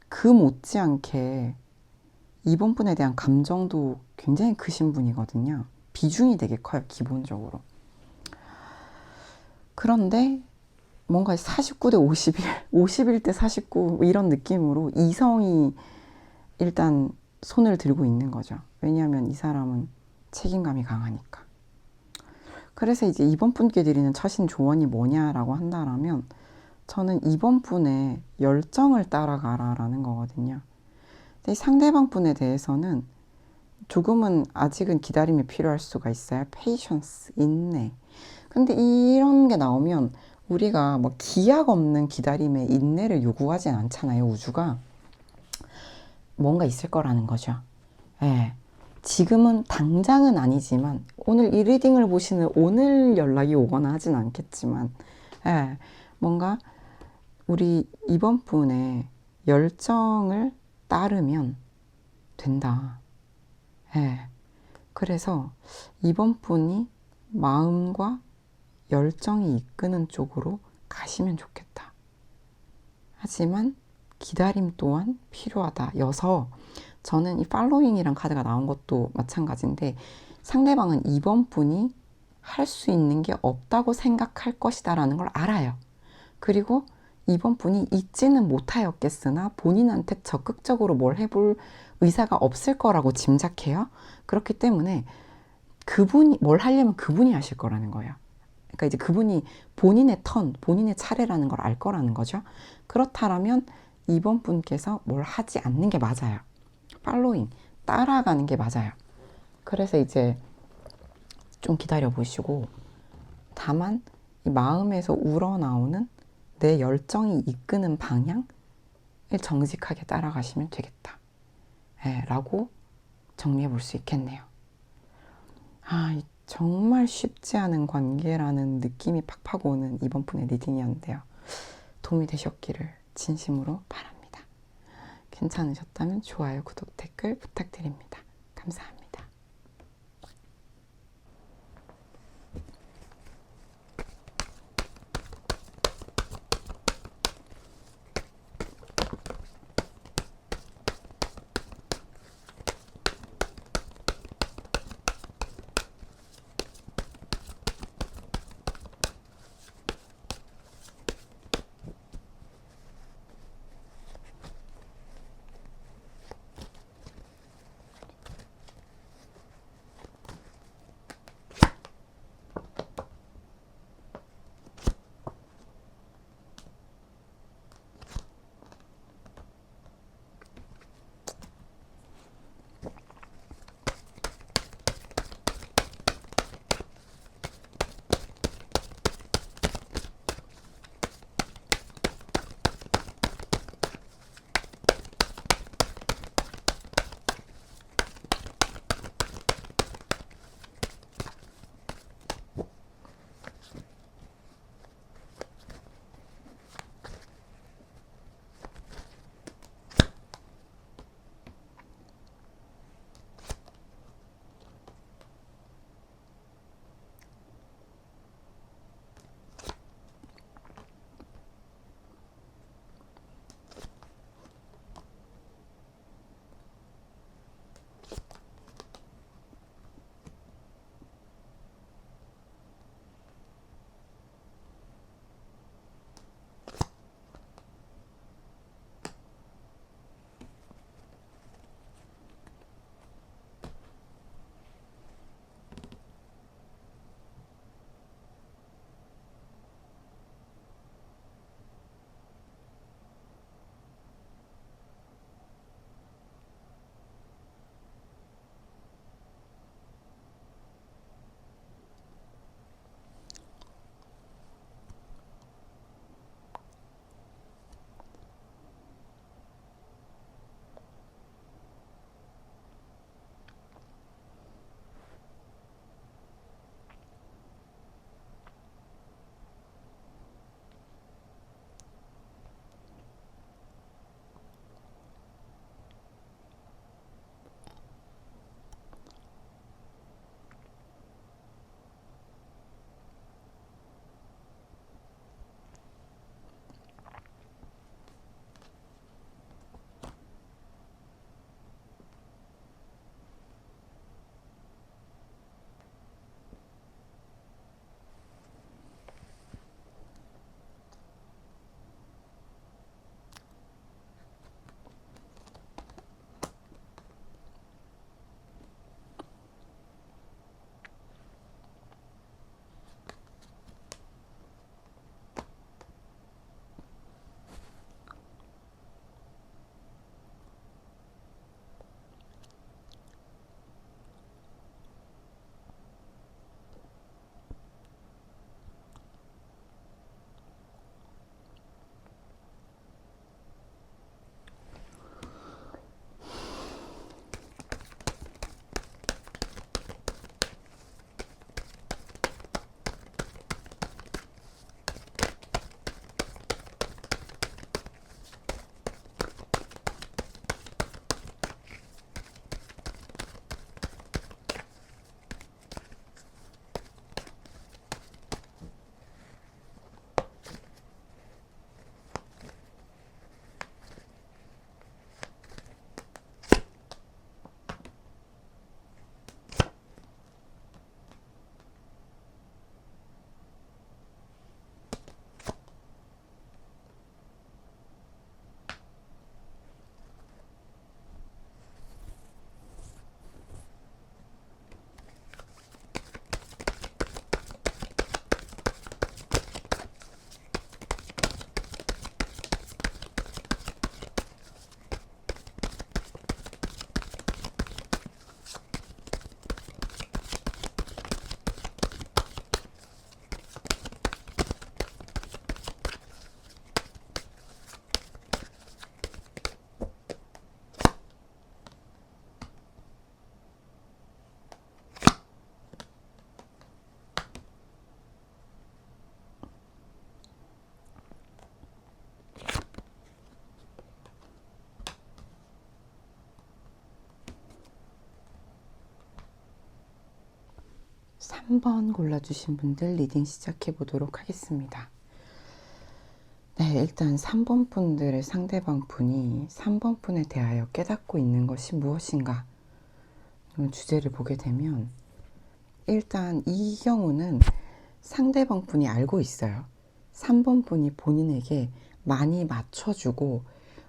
그 못지않게 이번 분에 대한 감정도 굉장히 크신 분이거든요. 비중이 되게 커요, 기본적으로. 그런데 뭔가 49대 51, 51대 49 이런 느낌으로 이성이 일단 손을 들고 있는 거죠. 왜냐하면 이 사람은 책임감이 강하니까. 그래서 이제 이번 분께 드리는 처신 조언이 뭐냐라고 한다라면 저는 이번 분의 열정을 따라가라라는 거거든요. 근데 상대방 분에 대해서는 조금은 아직은 기다림이 필요할 수가 있어요. patience, 인내. 근데 이런 게 나오면 우리가 뭐 기약 없는 기다림에 인내를 요구하진 않잖아요, 우주가. 뭔가 있을 거라는 거죠. 예. 지금은 당장은 아니지만 오늘 이 리딩을 보시는 오늘 연락이 오거나 하진 않겠지만 예. 뭔가 우리 이번 분의 열정을 따르면 된다. 예. 그래서 이번 분이 마음과 열정이 이끄는 쪽으로 가시면 좋겠다. 하지만 기다림 또한 필요하다. 여서 저는 이 팔로잉이란 카드가 나온 것도 마찬가지인데 상대방은 이번 분이 할 수 있는 게 없다고 생각할 것이다 라는 걸 알아요. 그리고 이번 분이 잊지는 못하였겠으나 본인한테 적극적으로 뭘 해볼 의사가 없을 거라고 짐작해요. 그렇기 때문에 그분이 뭘 하려면 그분이 하실 거라는 거예요. 그러니까 이제 그분이 본인의 턴, 본인의 차례라는 걸 알 거라는 거죠. 그렇다면 이번 분께서 뭘 하지 않는 게 맞아요. 팔로잉, 따라가는 게 맞아요. 그래서 이제 좀 기다려 보시고 다만 이 마음에서 우러나오는 내 열정이 이끄는 방향을 정직하게 따라가시면 되겠다. 네, 라고 정리해 볼 수 있겠네요. 정말 쉽지 않은 관계라는 느낌이 팍팍 오는 이번 분의 리딩이었는데요. 도움이 되셨기를 진심으로 바랍니다. 괜찮으셨다면 좋아요, 구독, 댓글 부탁드립니다. 감사합니다. 3번 골라주신 분들 리딩 시작해 보도록 하겠습니다. 네, 일단 3번 분들의 상대방 분이 3번 분에 대하여 깨닫고 있는 것이 무엇인가 주제를 보게 되면, 일단 이 경우는 상대방 분이 알고 있어요. 3번 분이 본인에게 많이 맞춰주고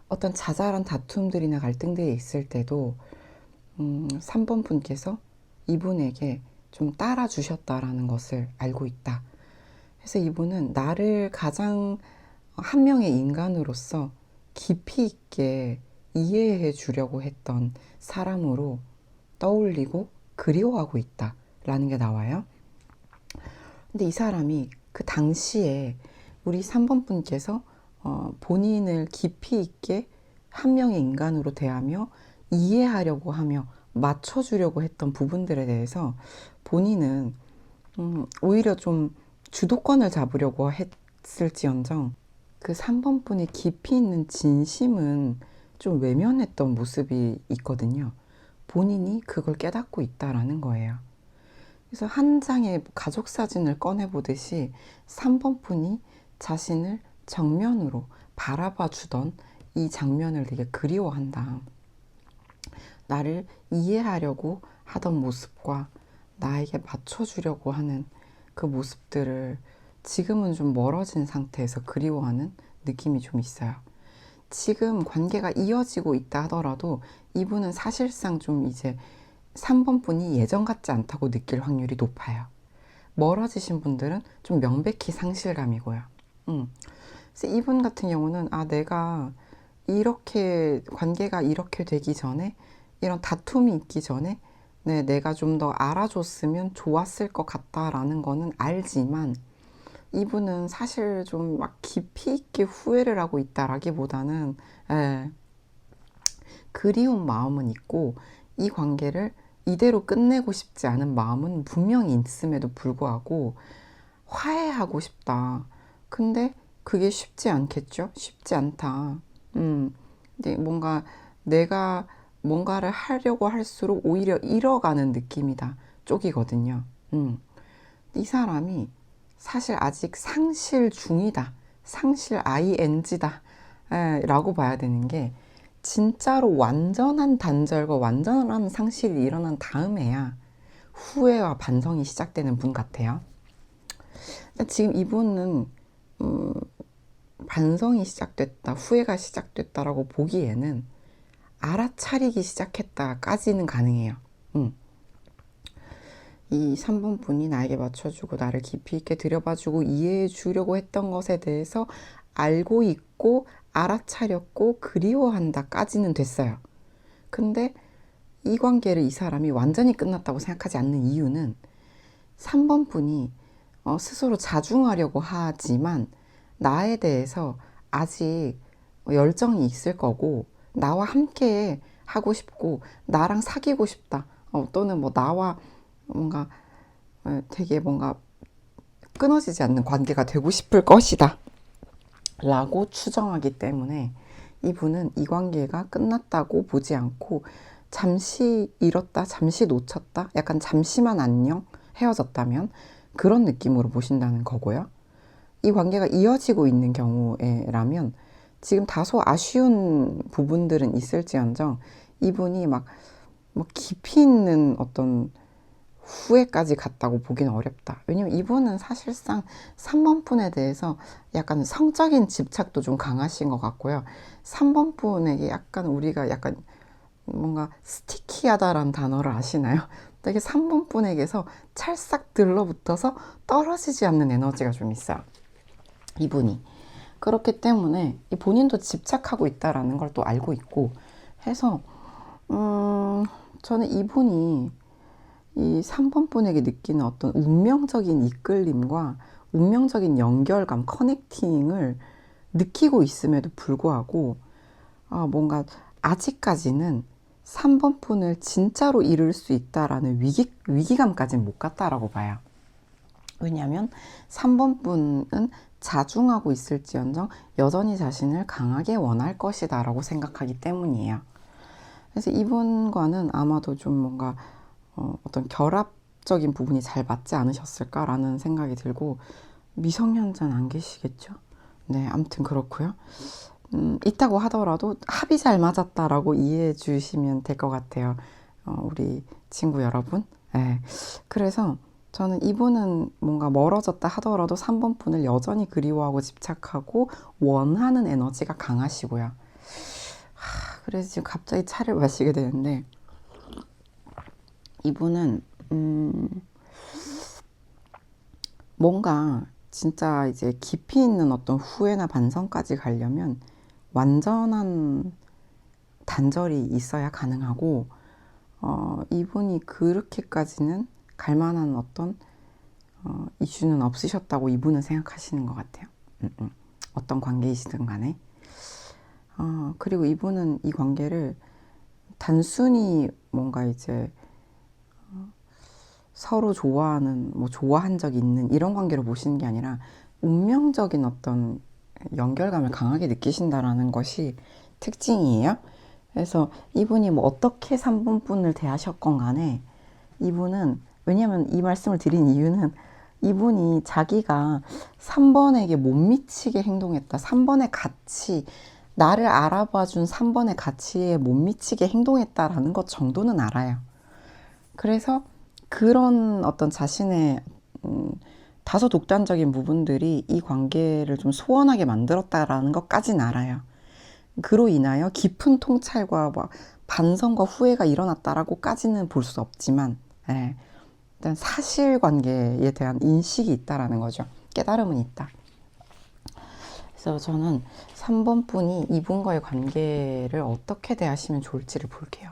어떤 자잘한 다툼들이나 갈등들이 있을 때도 3번 분께서 이분에게 좀 따라주셨다라는 것을 알고 있다. 그래서 이분은 나를 가장 한 명의 인간으로서 깊이 있게 이해해 주려고 했던 사람으로 떠올리고 그리워하고 있다라는 게 나와요. 근데 이 사람이 그 당시에 우리 3번 분께서 본인을 깊이 있게 한 명의 인간으로 대하며 이해하려고 하며 맞춰주려고 했던 부분들에 대해서 본인은 오히려 좀 주도권을 잡으려고 했을지언정 그 3번 분의 깊이 있는 진심은 좀 외면했던 모습이 있거든요. 본인이 그걸 깨닫고 있다라는 거예요. 그래서 한 장의 가족 사진을 꺼내보듯이 3번 분이 자신을 정면으로 바라봐 주던 이 장면을 되게 그리워한다. 나를 이해하려고 하던 모습과 나에게 맞춰주려고 하는 그 모습들을 지금은 좀 멀어진 상태에서 그리워하는 느낌이 좀 있어요. 지금 관계가 이어지고 있다 하더라도 이분은 사실상 좀 이제 3번 분이 예전 같지 않다고 느낄 확률이 높아요. 멀어지신 분들은 좀 명백히 상실감이고요. 그래서 이분 같은 경우는 내가 이렇게 관계가 이렇게 되기 전에, 이런 다툼이 있기 전에 내가 좀 더 알아줬으면 좋았을 것 같다라는 거는 알지만, 이분은 사실 좀 막 깊이 있게 후회를 하고 있다라기보다는 그리운 마음은 있고 이 관계를 이대로 끝내고 싶지 않은 마음은 분명히 있음에도 불구하고 화해하고 싶다. 근데 그게 쉽지 않겠죠? 쉽지 않다. 근데 뭔가 내가 뭔가를 하려고 할수록 오히려 잃어가는 느낌이다 쪽이거든요. 이 사람이 사실 아직 상실 중이다. 상실 ing다. 라고 봐야 되는 게, 진짜로 완전한 단절과 완전한 상실이 일어난 다음에야 후회와 반성이 시작되는 분 같아요. 지금 이분은 반성이 시작됐다, 후회가 시작됐다라고 보기에는 알아차리기 시작했다까지는 가능해요. 이 3번 분이 나에게 맞춰주고 나를 깊이 있게 들여봐주고 이해해 주려고 했던 것에 대해서 알고 있고 알아차렸고 그리워한다까지는 됐어요. 근데 이 관계를 이 사람이 완전히 끝났다고 생각하지 않는 이유는 3번 분이 스스로 자중하려고 하지만 나에 대해서 아직 열정이 있을 거고, 나와 함께 하고 싶고 나랑 사귀고 싶다, 또는 뭐 나와 뭔가 되게 뭔가 끊어지지 않는 관계가 되고 싶을 것이다 라고 추정하기 때문에 이분은 이 관계가 끝났다고 보지 않고 잠시 잃었다, 잠시 놓쳤다, 약간 잠시만 안녕, 헤어졌다면 그런 느낌으로 보신다는 거고요. 이 관계가 이어지고 있는 경우에라면 지금 다소 아쉬운 부분들은 있을지언정 이분이 막 깊이 있는 어떤 후회까지 갔다고 보기는 어렵다. 왜냐면 이분은 사실상 3번 분에 대해서 약간 성적인 집착도 좀 강하신 것 같고요. 3번 분에게 약간 우리가 약간 뭔가 스티키하다라는 단어를 아시나요? 되게 3번 분에게서 찰싹 들러붙어서 떨어지지 않는 에너지가 좀 있어요. 이분이. 그렇기 때문에 본인도 집착하고 있다라는 걸 또 알고 있고 해서 저는 이분이 이 3번 분에게 느끼는 어떤 운명적인 이끌림과 운명적인 연결감, 커넥팅을 느끼고 있음에도 불구하고 뭔가 아직까지는 3번 분을 진짜로 이룰 수 있다라는 위기감까지는 못 갔다라고 봐요. 왜냐하면 3번 분은 자중하고 있을지언정 여전히 자신을 강하게 원할 것이다 라고 생각하기 때문이에요. 그래서 이분과는 아마도 좀 뭔가 어떤 결합 적인 부분이 잘 맞지 않으셨을까라는 생각이 들고, 미성년자는 안 계시겠죠? 네, 아무튼 그렇고요. 있다고 하더라도 합이 잘 맞았다라고 이해해 주시면 될 것 같아요. 우리 친구 여러분. 네. 그래서 저는 이분은 뭔가 멀어졌다 하더라도 3번 분을 여전히 그리워하고 집착하고 원하는 에너지가 강하시고요. 그래서 지금 갑자기 차를 마시게 되는데, 이분은 뭔가 진짜 이제 깊이 있는 어떤 후회나 반성까지 가려면 완전한 단절이 있어야 가능하고, 이분이 그렇게까지는 갈 만한 어떤 이슈는 없으셨다고 이분은 생각하시는 것 같아요. 어떤 관계이시든 간에. 그리고 이분은 이 관계를 단순히 뭔가 이제 서로 좋아하는, 뭐 좋아한 적이 있는 이런 관계로 보시는 게 아니라 운명적인 어떤 연결감을 강하게 느끼신다라는 것이 특징이에요. 그래서 이분이 뭐 어떻게 3번 분을 대하셨건 간에, 이분은, 왜냐면 이 말씀을 드린 이유는 이분이 자기가 3번에게 못 미치게 행동했다, 3번의 가치, 나를 알아봐준 3번의 가치에 못 미치게 행동했다라는 것 정도는 알아요. 그래서 그런 어떤 자신의 다소 독단적인 부분들이 이 관계를 좀 소원하게 만들었다라는 것까지는 알아요. 그로 인하여 깊은 통찰과 막 반성과 후회가 일어났다라고까지는 볼 수 없지만, 예, 일단 사실관계에 대한 인식이 있다라는 거죠. 깨달음은 있다. 그래서 저는 3번 분이 이분과의 관계를 어떻게 대하시면 좋을지를 볼게요.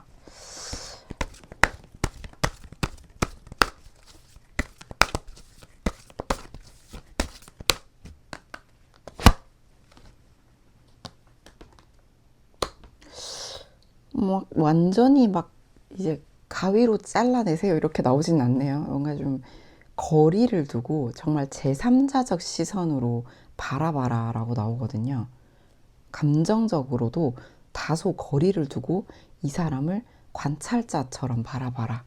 뭐 완전히 막 이제 가위로 잘라내세요 이렇게 나오진 않네요. 뭔가 좀 거리를 두고 정말 제3자적 시선으로 바라봐라 라고 나오거든요. 감정적으로도 다소 거리를 두고 이 사람을 관찰자처럼 바라봐라.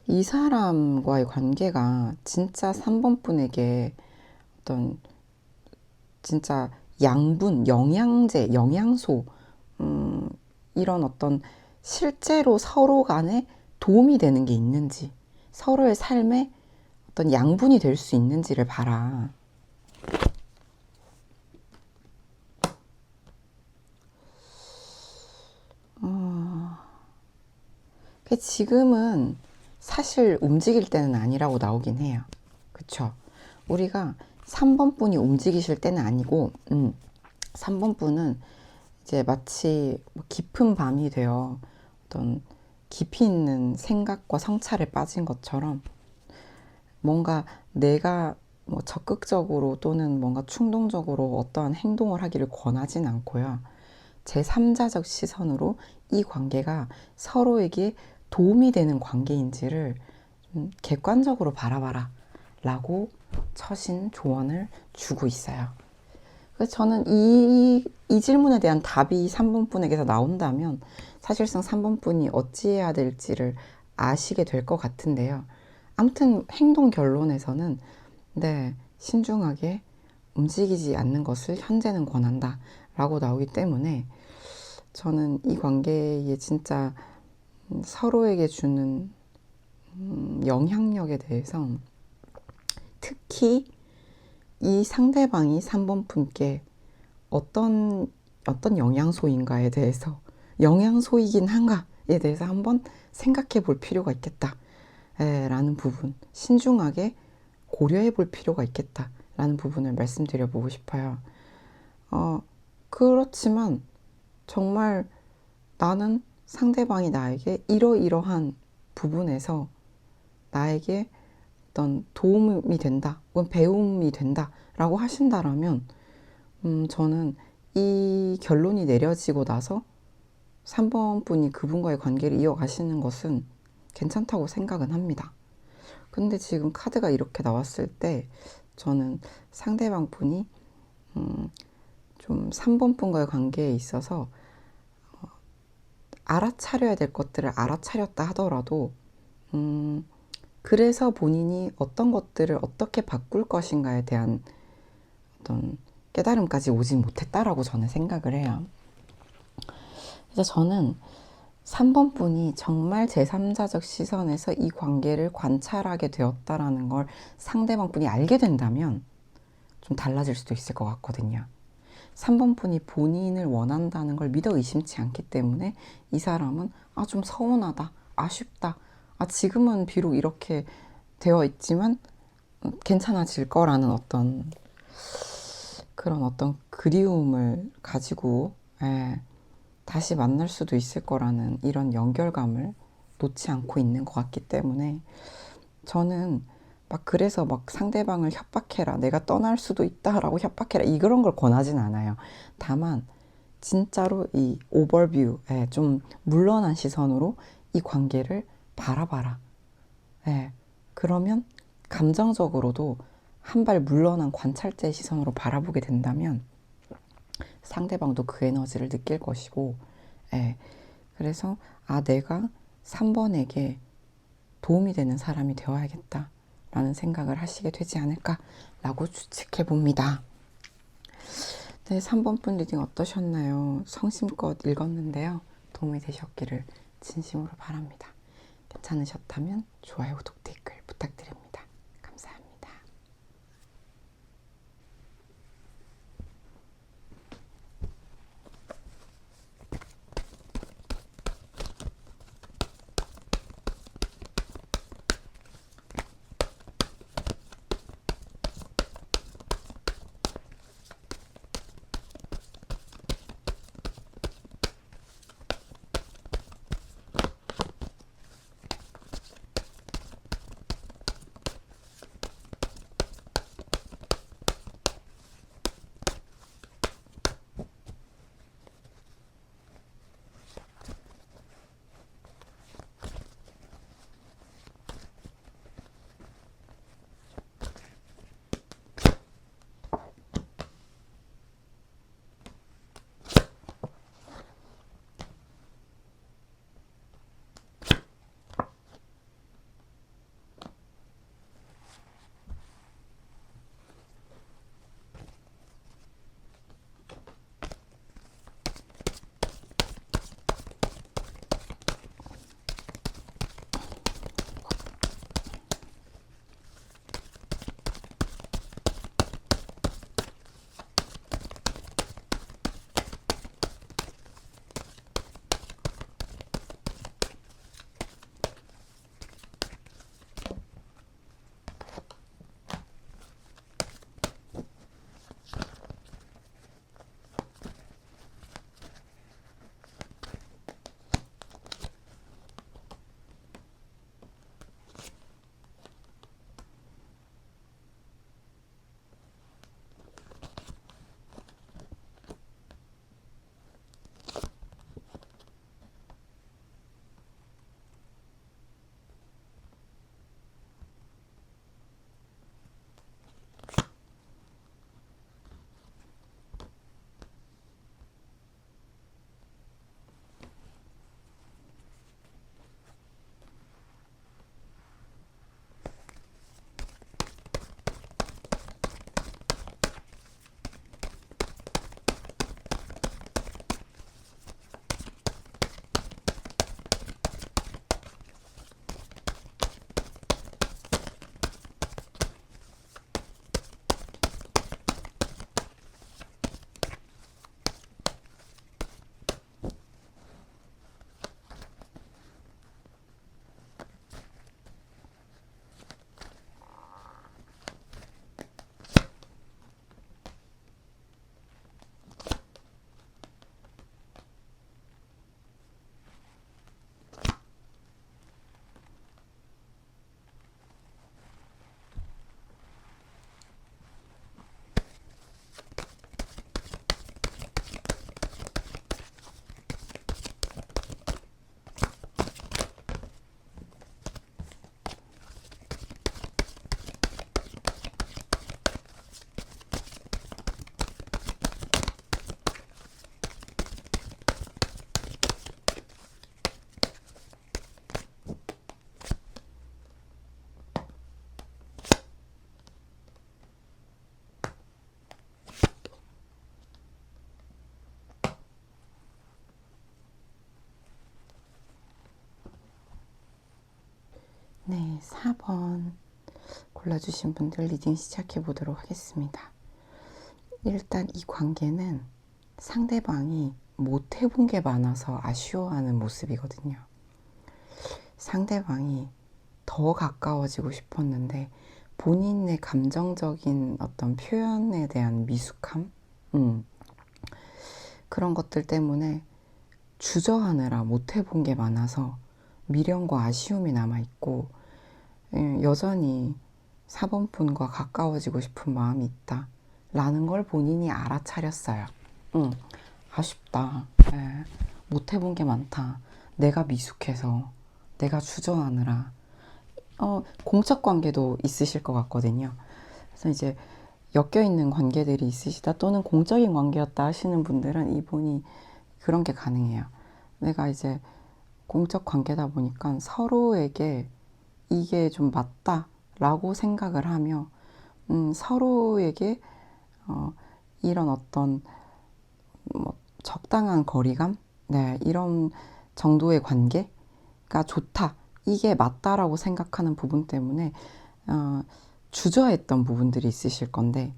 이 사람과의 관계가 진짜 3번 분에게 어떤 진짜 양분, 영양제, 영양소, 이런 어떤 실제로 서로 간에 도움이 되는 게 있는지, 서로의 삶에 어떤 양분이 될 수 있는지를 봐라. 지금은 사실 움직일 때는 아니라고 나오긴 해요. 그쵸? 우리가 3번 분이 움직이실 때는 아니고, 3번 분은 이제 마치 깊은 밤이 되어 어떤 깊이 있는 생각과 성찰에 빠진 것처럼 뭔가 내가 뭐 적극적으로 또는 뭔가 충동적으로 어떠한 행동을 하기를 권하진 않고요. 제3자적 시선으로 이 관계가 서로에게 도움이 되는 관계인지를 좀 객관적으로 바라봐라 라고 처신 조언을 주고 있어요. 그래서 저는 이 질문에 대한 답이 3번 분에게서 나온다면 사실상 3번 분이 어찌해야 될지를 아시게 될 것 같은데요. 아무튼 행동 결론에서는 네, 신중하게 움직이지 않는 것을 현재는 권한다 라고 나오기 때문에 저는 이 관계에 진짜 서로에게 주는 영향력에 대해서, 특히 이 상대방이 3번 분께 어떤 영양소인가에 대해서, 영양소이긴 한가에 대해서 한번 생각해 볼 필요가 있겠다 라는 부분, 신중하게 고려해 볼 필요가 있겠다 라는 부분을 말씀드려 보고 싶어요. 그렇지만 정말 나는 상대방이 나에게 이러이러한 부분에서 나에게 어떤 도움이 된다 혹은 배움이 된다 라고 하신다라면 저는 이 결론이 내려지고 나서 3번 분이 그분과의 관계를 이어가시는 것은 괜찮다고 생각은 합니다. 근데 지금 카드가 이렇게 나왔을 때 저는 상대방 분이 좀 3번 분과의 관계에 있어서 알아차려야 될 것들을 알아차렸다 하더라도 그래서 본인이 어떤 것들을 어떻게 바꿀 것인가에 대한 어떤 깨달음까지 오지 못했다라고 저는 생각을 해요. 그래서 저는 3번 분이 정말 제3자적 시선에서 이 관계를 관찰하게 되었다라는 걸 상대방 분이 알게 된다면 좀 달라질 수도 있을 것 같거든요. 3번 분이 본인을 원한다는 걸 믿어 의심치 않기 때문에 이 사람은 좀 서운하다, 아쉽다, 지금은 비록 이렇게 되어 있지만 괜찮아질 거라는 그런 어떤 그리움을 가지고 다시 만날 수도 있을 거라는 이런 연결감을 놓지 않고 있는 것 같기 때문에 저는 그래서 상대방을 협박해라, 내가 떠날 수도 있다라고 협박해라, 그런 걸 권하진 않아요. 다만 진짜로 이 오버뷰, 좀 물러난 시선으로 이 관계를 바라봐라. 그러면 감정적으로도 한 발 물러난 관찰자의 시선으로 바라보게 된다면 상대방도 그 에너지를 느낄 것이고, 그래서 내가 3번에게 도움이 되는 사람이 되어야겠다 라는 생각을 하시게 되지 않을까라고 추측해 봅니다. 네, 3번 분 리딩 어떠셨나요? 성심껏 읽었는데요. 도움이 되셨기를 진심으로 바랍니다. 괜찮으셨다면 좋아요, 구독, 댓글 부탁드립니다. 네, 4번 골라주신 분들 리딩 시작해 보도록 하겠습니다. 일단 이 관계는 상대방이 못 해본 게 많아서 아쉬워하는 모습이거든요. 상대방이 더 가까워지고 싶었는데 본인의 감정적인 어떤 표현에 대한 미숙함? 그런 것들 때문에 주저하느라 못 해본 게 많아서 미련과 아쉬움이 남아있고 여전히 4번 분과 가까워지고 싶은 마음이 있다 라는 걸 본인이 알아차렸어요. 아쉽다. 못 해본 게 많다. 내가 미숙해서 내가 주저하느라 공적 관계도 있으실 것 같거든요. 그래서 이제 엮여있는 관계들이 있으시다 또는 공적인 관계였다 하시는 분들은 이분이 그런 게 가능해요. 내가 이제 공적 관계다 보니까 서로에게 이게 좀 맞다 라고 생각을 하며 서로에게 이런 어떤 뭐 적당한 거리감, 네, 이런 정도의 관계가 좋다, 이게 맞다라고 생각하는 부분 때문에 주저했던 부분들이 있으실 건데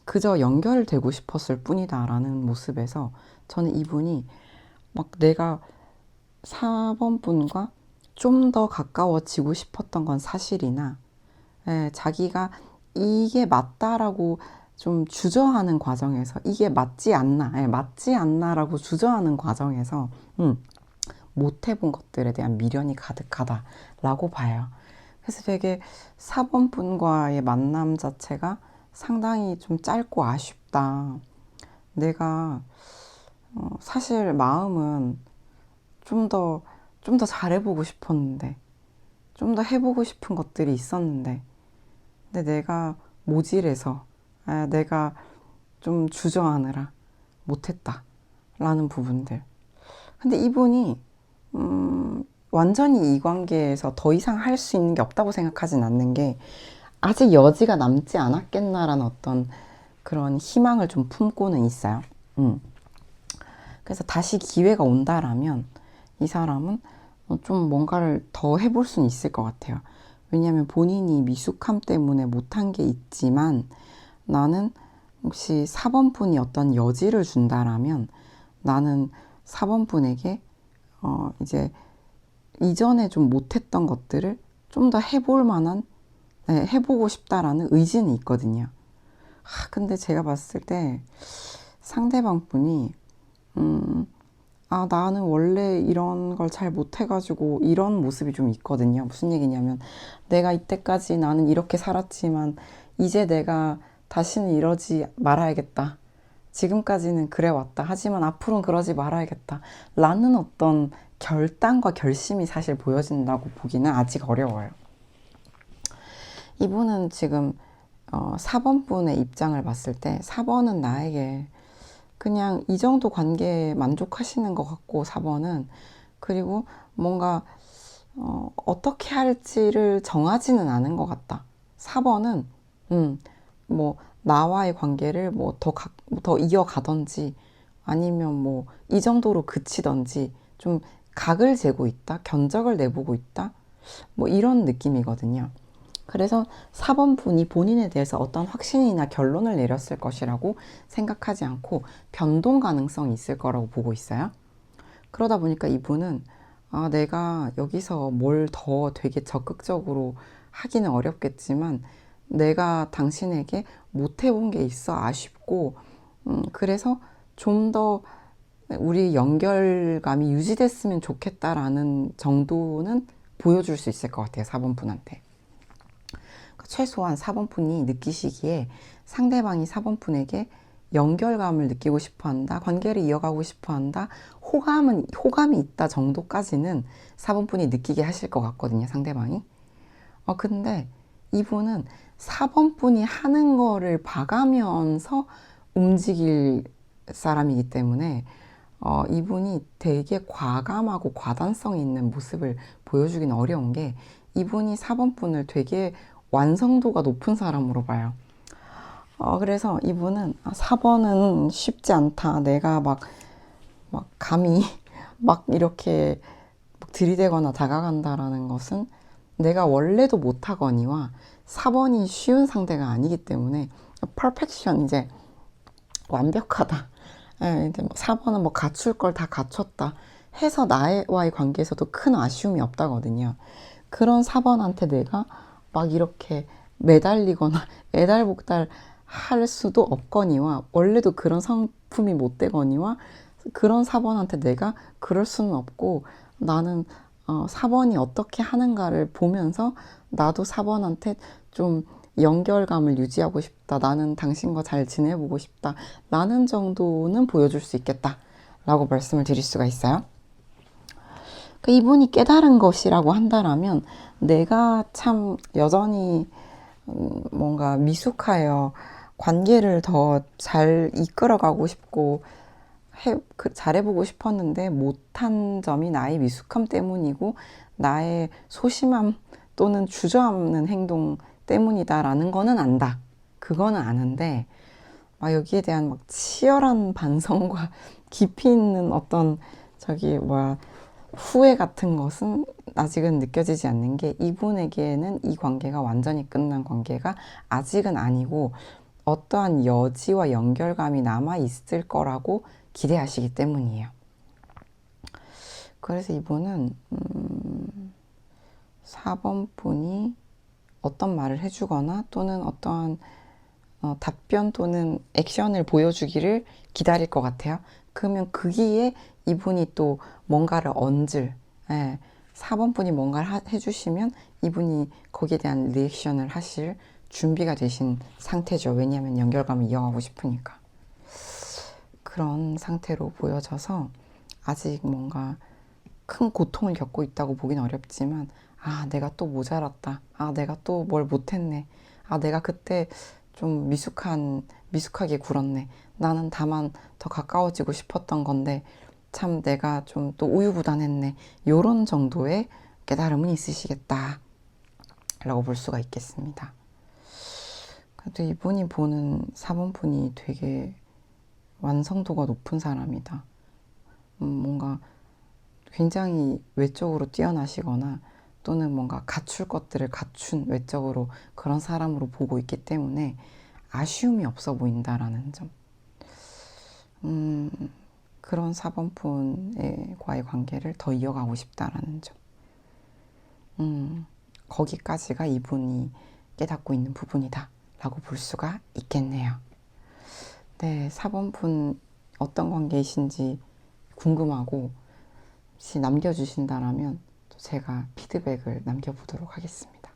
그저 연결되고 싶었을 뿐이다 라는 모습에서 저는 이분이 막 내가 4번 분과 좀 더 가까워지고 싶었던 건 사실이나 자기가 이게 맞다라고 좀 주저하는 과정에서 이게 맞지 않나, 맞지 않나라고 주저하는 과정에서 못 해본 것들에 대한 미련이 가득하다라고 봐요. 그래서 되게 4번 분과의 만남 자체가 상당히 좀 짧고 아쉽다. 내가 사실 마음은 좀 더 잘해보고 싶었는데, 좀 더 해보고 싶은 것들이 있었는데, 근데 내가 모질해서, 내가 좀 주저하느라 못했다. 라는 부분들. 근데 이분이, 완전히 이 관계에서 더 이상 할 수 있는 게 없다고 생각하진 않는 게, 아직 여지가 남지 않았겠나라는 어떤 그런 희망을 좀 품고는 있어요. 그래서 다시 기회가 온다라면 이 사람은 좀 뭔가를 더 해볼 수는 있을 것 같아요. 왜냐하면 본인이 미숙함 때문에 못한 게 있지만 나는 혹시 4번 분이 어떤 여지를 준다라면 나는 4번 분에게 이제 이전에 좀 못했던 것들을 좀 더 해볼 만한, 해보고 싶다라는 의지는 있거든요. 근데 제가 봤을 때 상대방 분이 나는 원래 이런 걸 잘 못해가지고 이런 모습이 좀 있거든요. 무슨 얘기냐면 내가 이때까지 나는 이렇게 살았지만 이제 내가 다시는 이러지 말아야겠다. 지금까지는 그래 왔다. 하지만 앞으로는 그러지 말아야겠다. 라는 어떤 결단과 결심이 사실 보여진다고 보기는 아직 어려워요. 이분은 지금 4번 분의 입장을 봤을 때 4번은 나에게 그냥 이 정도 관계에 만족하시는 것 같고 4번은 그리고 뭔가 어떻게 할지를 정하지는 않은 것 같다. 4번은 뭐 나와의 관계를 뭐 더 이어가던지 아니면 뭐 이 정도로 그치던지 좀 각을 재고 있다, 견적을 내보고 있다, 뭐 이런 느낌이거든요. 그래서 4번 분이 본인에 대해서 어떤 확신이나 결론을 내렸을 것이라고 생각하지 않고 변동 가능성이 있을 거라고 보고 있어요. 그러다 보니까 이분은 내가 여기서 뭘 더 되게 적극적으로 하기는 어렵겠지만 내가 당신에게 못 해본 게 있어 아쉽고 그래서 좀 더 우리 연결감이 유지됐으면 좋겠다라는 정도는 보여줄 수 있을 것 같아요. 4번 분한테. 최소한 4번 분이 느끼시기에 상대방이 4번 분에게 연결감을 느끼고 싶어 한다, 관계를 이어가고 싶어 한다, 호감이 있다 정도까지는 4번 분이 느끼게 하실 것 같거든요, 상대방이. 근데 이분은 4번 분이 하는 거를 봐가면서 움직일 사람이기 때문에 이분이 되게 과감하고 과단성 있는 모습을 보여주기는 어려운 게 이분이 4번 분을 되게 완성도가 높은 사람으로 봐요. 그래서 이분은 4번은 쉽지 않다. 내가 막 감히 막 이렇게 들이대거나 다가간다라는 것은 내가 원래도 못하거니와 4번이 쉬운 상대가 아니기 때문에 퍼펙션, 이제 완벽하다. 이제 4번은 뭐 갖출 걸 다 갖췄다 해서 나와의 관계에서도 큰 아쉬움이 없다거든요. 그런 4번한테 내가 막 이렇게 매달리거나 애달복달 할 수도 없거니와, 원래도 그런 성품이 못 되거니와, 그런 4번한테 내가 그럴 수는 없고, 나는 4번이 어떻게 하는가를 보면서 나도 4번한테 좀 연결감을 유지하고 싶다, 나는 당신과 잘 지내보고 싶다 라는 정도는 보여줄 수 있겠다 라고 말씀을 드릴 수가 있어요. 이분이 깨달은 것이라고 한다면, 내가 참 여전히 뭔가 미숙하여 관계를 더 잘 이끌어가고 싶고 잘해보고 싶었는데 못한 점이 나의 미숙함 때문이고 나의 소심함 또는 주저앉는 행동 때문이다라는 거는 안다. 그거는 아는데 여기에 대한 막 치열한 반성과 깊이 있는 어떤 후회 같은 것은 아직은 느껴지지 않는 게, 이분에게는 이 관계가 완전히 끝난 관계가 아직은 아니고 어떠한 여지와 연결감이 남아 있을 거라고 기대하시기 때문이에요. 그래서 이분은 4번 분이 어떤 말을 해주거나 또는 어떠한 답변 또는 액션을 보여주기를 기다릴 것 같아요. 그러면 거기에 이분이 또 뭔가를 얹을, 4번 분이 뭔가를 해주시면 이분이 거기에 대한 리액션을 하실 준비가 되신 상태죠. 왜냐하면 연결감을 이어가고 싶으니까. 그런 상태로 보여져서 아직 뭔가 큰 고통을 겪고 있다고 보긴 어렵지만, 내가 또 모자랐다, 내가 또 뭘 못했네, 내가 그때 좀 미숙하게 굴었네, 나는 다만 더 가까워지고 싶었던 건데 참 내가 좀 또 우유부단했네, 요런 정도의 깨달음은 있으시겠다 라고 볼 수가 있겠습니다. 그래도 이분이 보는 4번 분이 되게 완성도가 높은 사람이다. 뭔가 굉장히 외적으로 뛰어나시거나 또는 뭔가 갖출 것들을 갖춘 외적으로 그런 사람으로 보고 있기 때문에 아쉬움이 없어 보인다라는 점. 그런 4번 분과의 관계를 더 이어가고 싶다라는 점. 거기까지가 이분이 깨닫고 있는 부분이다 라고 볼 수가 있겠네요. 네, 4번 분 어떤 관계이신지 궁금하고 혹시 남겨주신다면 제가 피드백을 남겨보도록 하겠습니다.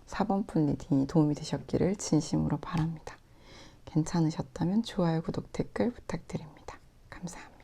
4번 분 리딩이 도움이 되셨기를 진심으로 바랍니다. 괜찮으셨다면 좋아요, 구독, 댓글 부탁드립니다. 감사합니다.